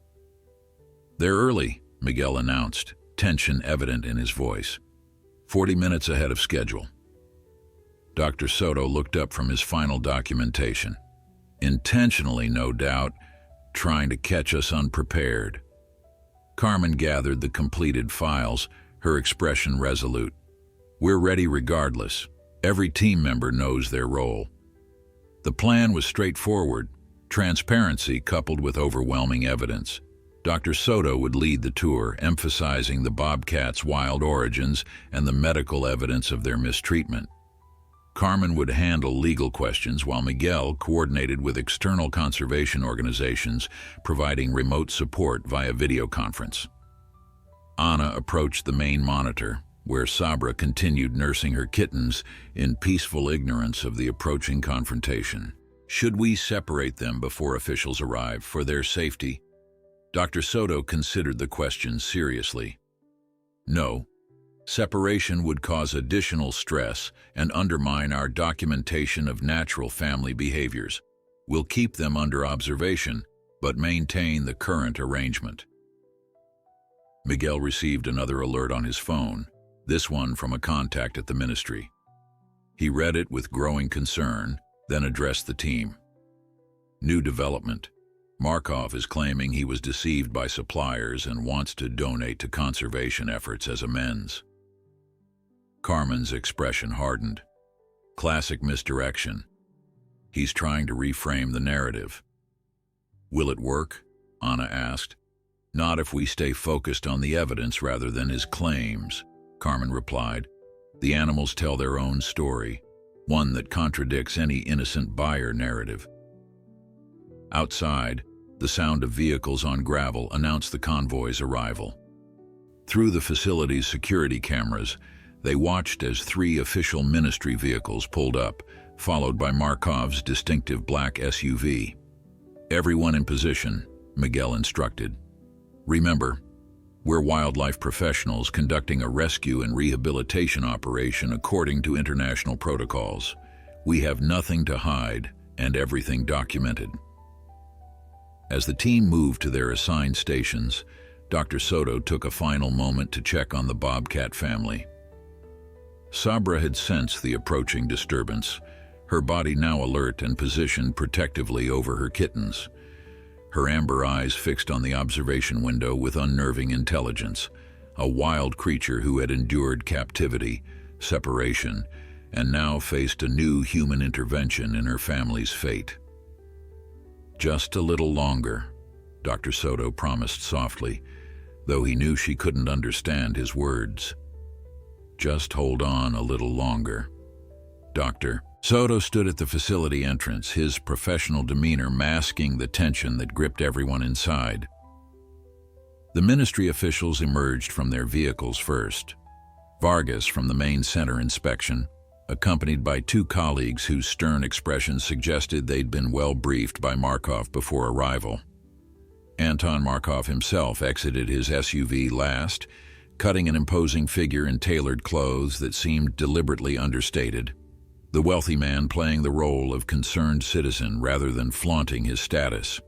"They're early," Miguel announced, tension evident in his voice. 40 minutes ahead of schedule." Dr. Soto looked up from his final documentation. "Intentionally, no doubt, trying to catch us unprepared." Carmen gathered the completed files, her expression resolute. "We're ready regardless. Every team member knows their role." The plan was straightforward, transparency coupled with overwhelming evidence. Dr. Soto would lead the tour, emphasizing the Bobcats' wild origins and the medical evidence of their mistreatment. Carmen would handle legal questions while Miguel coordinated with external conservation organizations, providing remote support via video conference. Anna approached the main monitor, where Sabra continued nursing her kittens in peaceful ignorance of the approaching confrontation. "Should we separate them before officials arrive for their safety?" Dr. Soto considered the question seriously. "No. Separation would cause additional stress and undermine our documentation of natural family behaviors. We'll keep them under observation, but maintain the current arrangement." Miguel received another alert on his phone, this one from a contact at the ministry. He read it with growing concern, then addressed the team. New development. Markov is claiming he was deceived by suppliers and wants to donate to conservation efforts as amends. Carmen's expression hardened. Classic misdirection. He's trying to reframe the narrative. Will it work? Anna asked. Not if we stay focused on the evidence rather than his claims, Carmen replied. The animals tell their own story, one that contradicts any innocent buyer narrative. Outside, the sound of vehicles on gravel announced the convoy's arrival. Through the facility's security cameras, they watched as 3 official ministry vehicles pulled up, followed by Markov's distinctive black SUV. Everyone in position, Miguel instructed. Remember, we're wildlife professionals conducting a rescue and rehabilitation operation according to international protocols. We have nothing to hide and everything documented. As the team moved to their assigned stations, Dr. Soto took a final moment to check on the BOBCAT family. Sabra had sensed the approaching disturbance, her body now alert and positioned protectively over her kittens. Her amber eyes fixed on the observation window with unnerving intelligence, a wild creature who had endured captivity, separation, and now faced a new human intervention in her family's fate. Just a little longer, Dr. Soto promised softly, though he knew she couldn't understand his words. Just hold on a little longer. Dr. Soto stood at the facility entrance, his professional demeanor masking the tension that gripped everyone inside. The ministry officials emerged from their vehicles first. Vargas from the main center inspection, accompanied by 2 colleagues whose stern expressions suggested they'd been well briefed by Markov before arrival. Anton Markov himself exited his SUV last, cutting an imposing figure in tailored clothes that seemed deliberately understated. The wealthy man playing the role of concerned citizen rather than flaunting his status.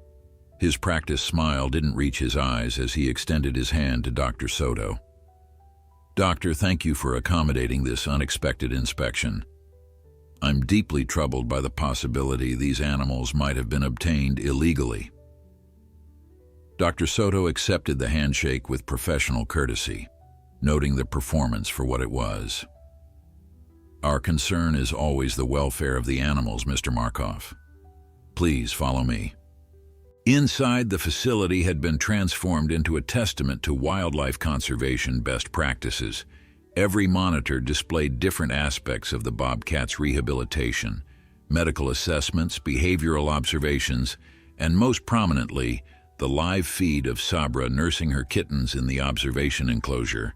His practiced smile didn't reach his eyes as he extended his hand to Dr. Soto. Doctor, thank you for accommodating this unexpected inspection. I'm deeply troubled by the possibility these animals might have been obtained illegally. Dr. Soto accepted the handshake with professional courtesy, noting the performance for what it was. Our concern is always the welfare of the animals, Mr. Markov. Please follow me. Inside, the facility had been transformed into a testament to wildlife conservation best practices. Every monitor displayed different aspects of the BOBCAT's rehabilitation, medical assessments, behavioral observations, and most prominently, the live feed of Sabra nursing her kittens in the observation enclosure.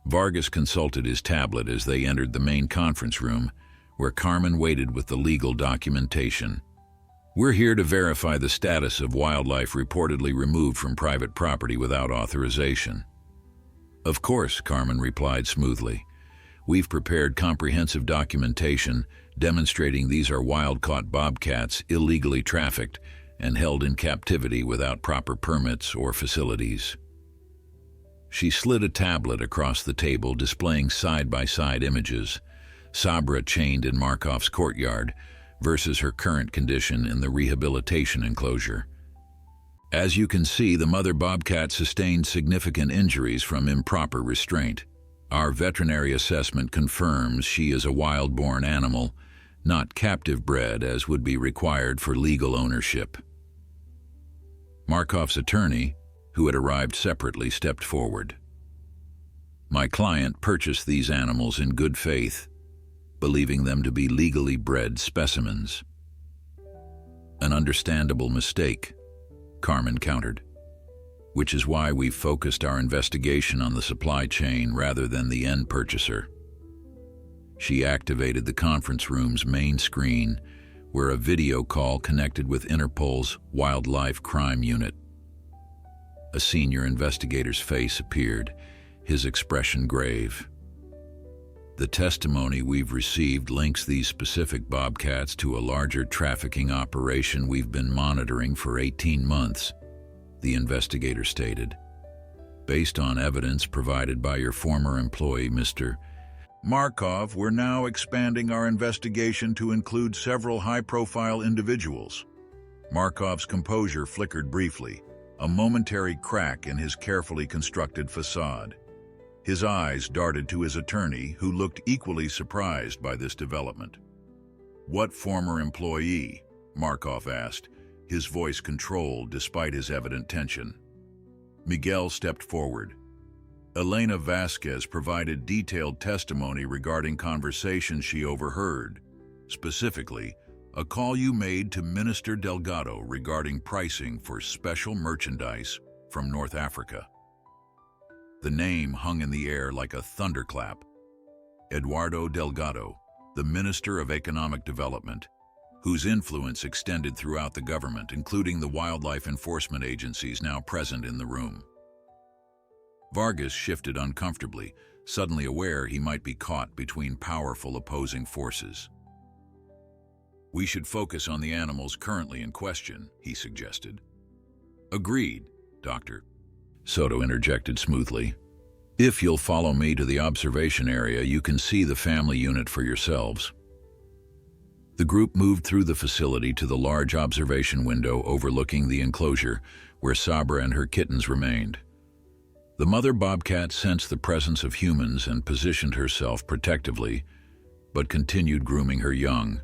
Vargas consulted his tablet as they entered the main conference room, where Carmen waited with the legal documentation. We're here to verify the status of wildlife reportedly removed from private property without authorization. Of course, Carmen replied smoothly. We've prepared comprehensive documentation demonstrating these are wild-caught bobcats illegally trafficked and held in captivity without proper permits or facilities. She slid a tablet across the table displaying side-by-side images, Sabra chained in Markov's courtyard versus her current condition in the rehabilitation enclosure. As you can see, the mother bobcat sustained significant injuries from improper restraint. Our veterinary assessment confirms she is a wild-born animal, not captive-bred as would be required for legal ownership. Markov's attorney, who had arrived separately, stepped forward. My client purchased these animals in good faith, believing them to be legally bred specimens. An understandable mistake, Carmen countered, which is why we've focused our investigation on the supply chain rather than the end purchaser. She activated the conference room's main screen, where a video call connected with Interpol's Wildlife Crime Unit. A senior investigator's face appeared, his expression grave. The testimony we've received links these specific bobcats to a larger trafficking operation we've been monitoring for 18 months, the investigator stated. Based on evidence provided by your former employee, Mr. Markov, we're now expanding our investigation to include several high-profile individuals. Markov's composure flickered briefly, a momentary crack in his carefully constructed facade. His eyes darted to his attorney, who looked equally surprised by this development. "What former employee?" Markov asked, his voice controlled despite his evident tension. Miguel stepped forward. Elena Vasquez provided detailed testimony regarding conversations she overheard. Specifically, a call you made to Minister Delgado regarding pricing for special merchandise from North Africa. The name hung in the air like a thunderclap. Eduardo Delgado, the Minister of Economic Development, whose influence extended throughout the government, including the wildlife enforcement agencies now present in the room. Vargas shifted uncomfortably, suddenly aware he might be caught between powerful opposing forces. "We should focus on the animals currently in question," he suggested. "Agreed, Doctor," Soto interjected smoothly. "If you'll follow me to the observation area, you can see the family unit for yourselves." The group moved through the facility to the large observation window overlooking the enclosure where Sabra and her kittens remained. The mother bobcat sensed the presence of humans and positioned herself protectively, but continued grooming her young,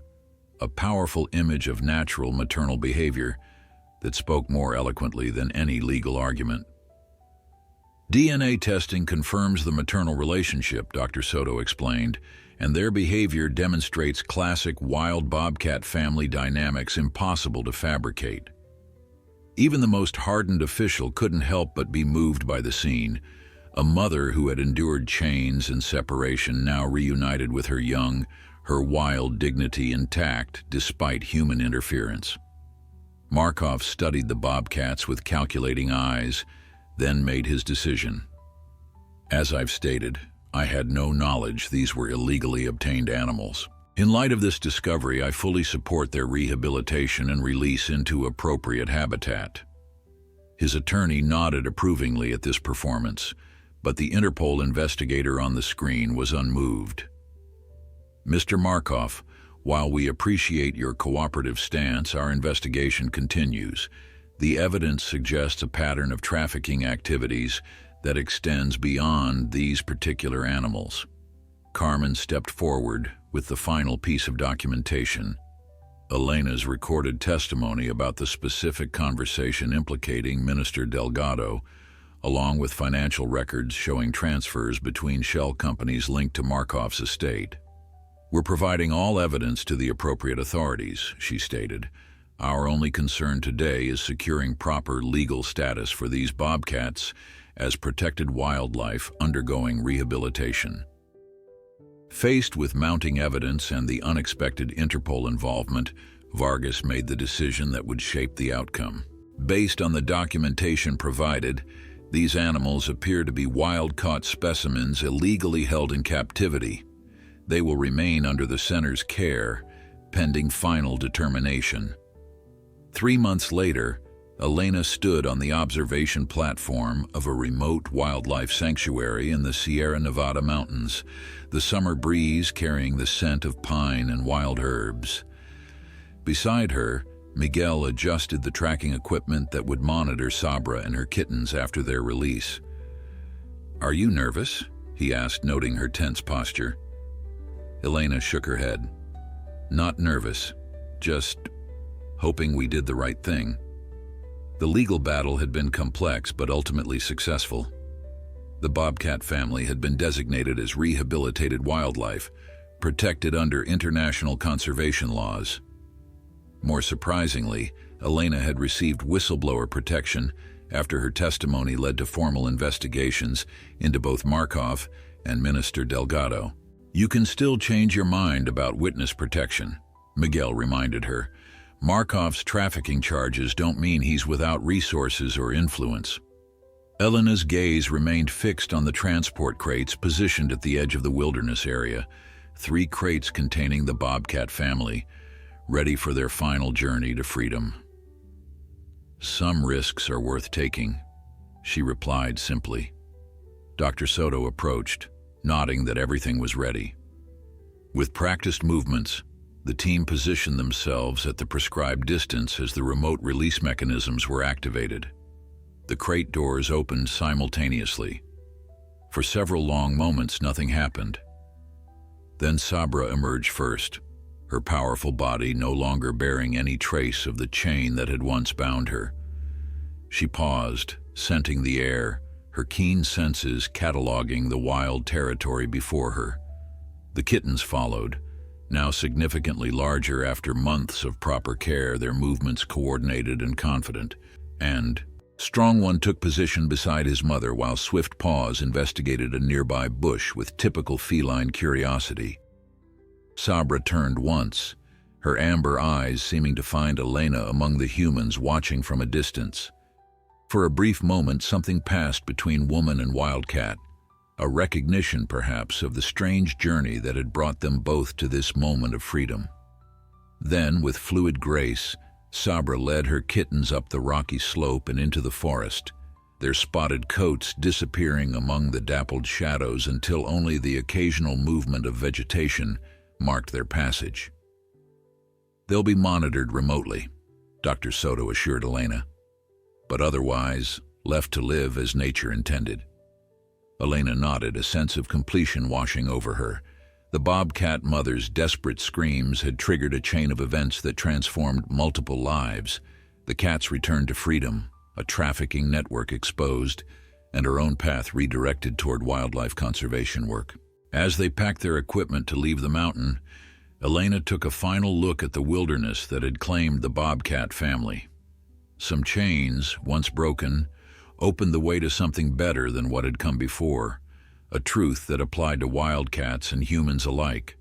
a powerful image of natural maternal behavior that spoke more eloquently than any legal argument. "DNA testing confirms the maternal relationship," Dr. Soto explained, "and their behavior demonstrates classic wild bobcat family dynamics impossible to fabricate." Even the most hardened official couldn't help but be moved by the scene. A mother who had endured chains and separation now reunited with her young, her wild dignity intact despite human interference. Markov studied the bobcats with calculating eyes, then made his decision. "As I've stated, I had no knowledge these were illegally obtained animals. In light of this discovery, I fully support their rehabilitation and release into appropriate habitat." His attorney nodded approvingly at this performance, but the Interpol investigator on the screen was unmoved. "Mr. Markov, while we appreciate your cooperative stance, our investigation continues. The evidence suggests a pattern of trafficking activities that extends beyond these particular animals." Carmen stepped forward with the final piece of documentation: Elena's recorded testimony about the specific conversation implicating Minister Delgado, along with financial records showing transfers between shell companies linked to Markov's estate. "We're providing all evidence to the appropriate authorities," she stated. "Our only concern today is securing proper legal status for these bobcats as protected wildlife undergoing rehabilitation." Faced with mounting evidence and the unexpected Interpol involvement, Vargas made the decision that would shape the outcome. Based on the documentation provided, these animals appear to be wild-caught specimens illegally held in captivity. They will remain under the center's care, pending final determination. 3 months later, Elena stood on the observation platform of a remote wildlife sanctuary in the Sierra Nevada mountains, the summer breeze carrying the scent of pine and wild herbs. Beside her, Miguel adjusted the tracking equipment that would monitor Sabra and her kittens after their release. "Are you nervous?" he asked, noting her tense posture. Elena shook her head. "Not nervous, just hoping we did the right thing." The legal battle had been complex but ultimately successful. The bobcat family had been designated as rehabilitated wildlife, protected under international conservation laws. More surprisingly, Elena had received whistleblower protection after her testimony led to formal investigations into both Markov and Minister Delgado. "You can still change your mind about witness protection," Miguel reminded her. "Markov's trafficking charges don't mean he's without resources or influence." Elena's gaze remained fixed on the transport crates positioned at the edge of the wilderness area, 3 crates containing the bobcat family, ready for their final journey to freedom. "Some risks are worth taking," she replied simply. Dr. Soto approached, nodding that everything was ready. With practiced movements, the team positioned themselves at the prescribed distance as the remote release mechanisms were activated. The crate doors opened simultaneously. For several long moments, nothing happened. Then Sabra emerged first, her powerful body no longer bearing any trace of the chain that had once bound her. She paused, scenting the air, her keen senses cataloging the wild territory before her. The kittens followed, now significantly larger after months of proper care, their movements coordinated and confident. And Strong One took position beside his mother while Swift Paws investigated a nearby bush with typical feline curiosity. Sabra turned once, her amber eyes seeming to find Elena among the humans watching from a distance. For a brief moment, something passed between woman and wildcat, a recognition, perhaps, of the strange journey that had brought them both to this moment of freedom. Then, with fluid grace, Sabra led her kittens up the rocky slope and into the forest, their spotted coats disappearing among the dappled shadows until only the occasional movement of vegetation marked their passage. "They'll be monitored remotely," Dr. Soto assured Elena, "but otherwise left to live as nature intended." Elena nodded, a sense of completion washing over her. The bobcat mother's desperate screams had triggered a chain of events that transformed multiple lives. The cats returned to freedom, a trafficking network exposed, and her own path redirected toward wildlife conservation work. As they packed their equipment to leave the mountain, Elena took a final look at the wilderness that had claimed the bobcat family. Some chains, once broken, opened the way to something better than what had come before, a truth that applied to wildcats and humans alike.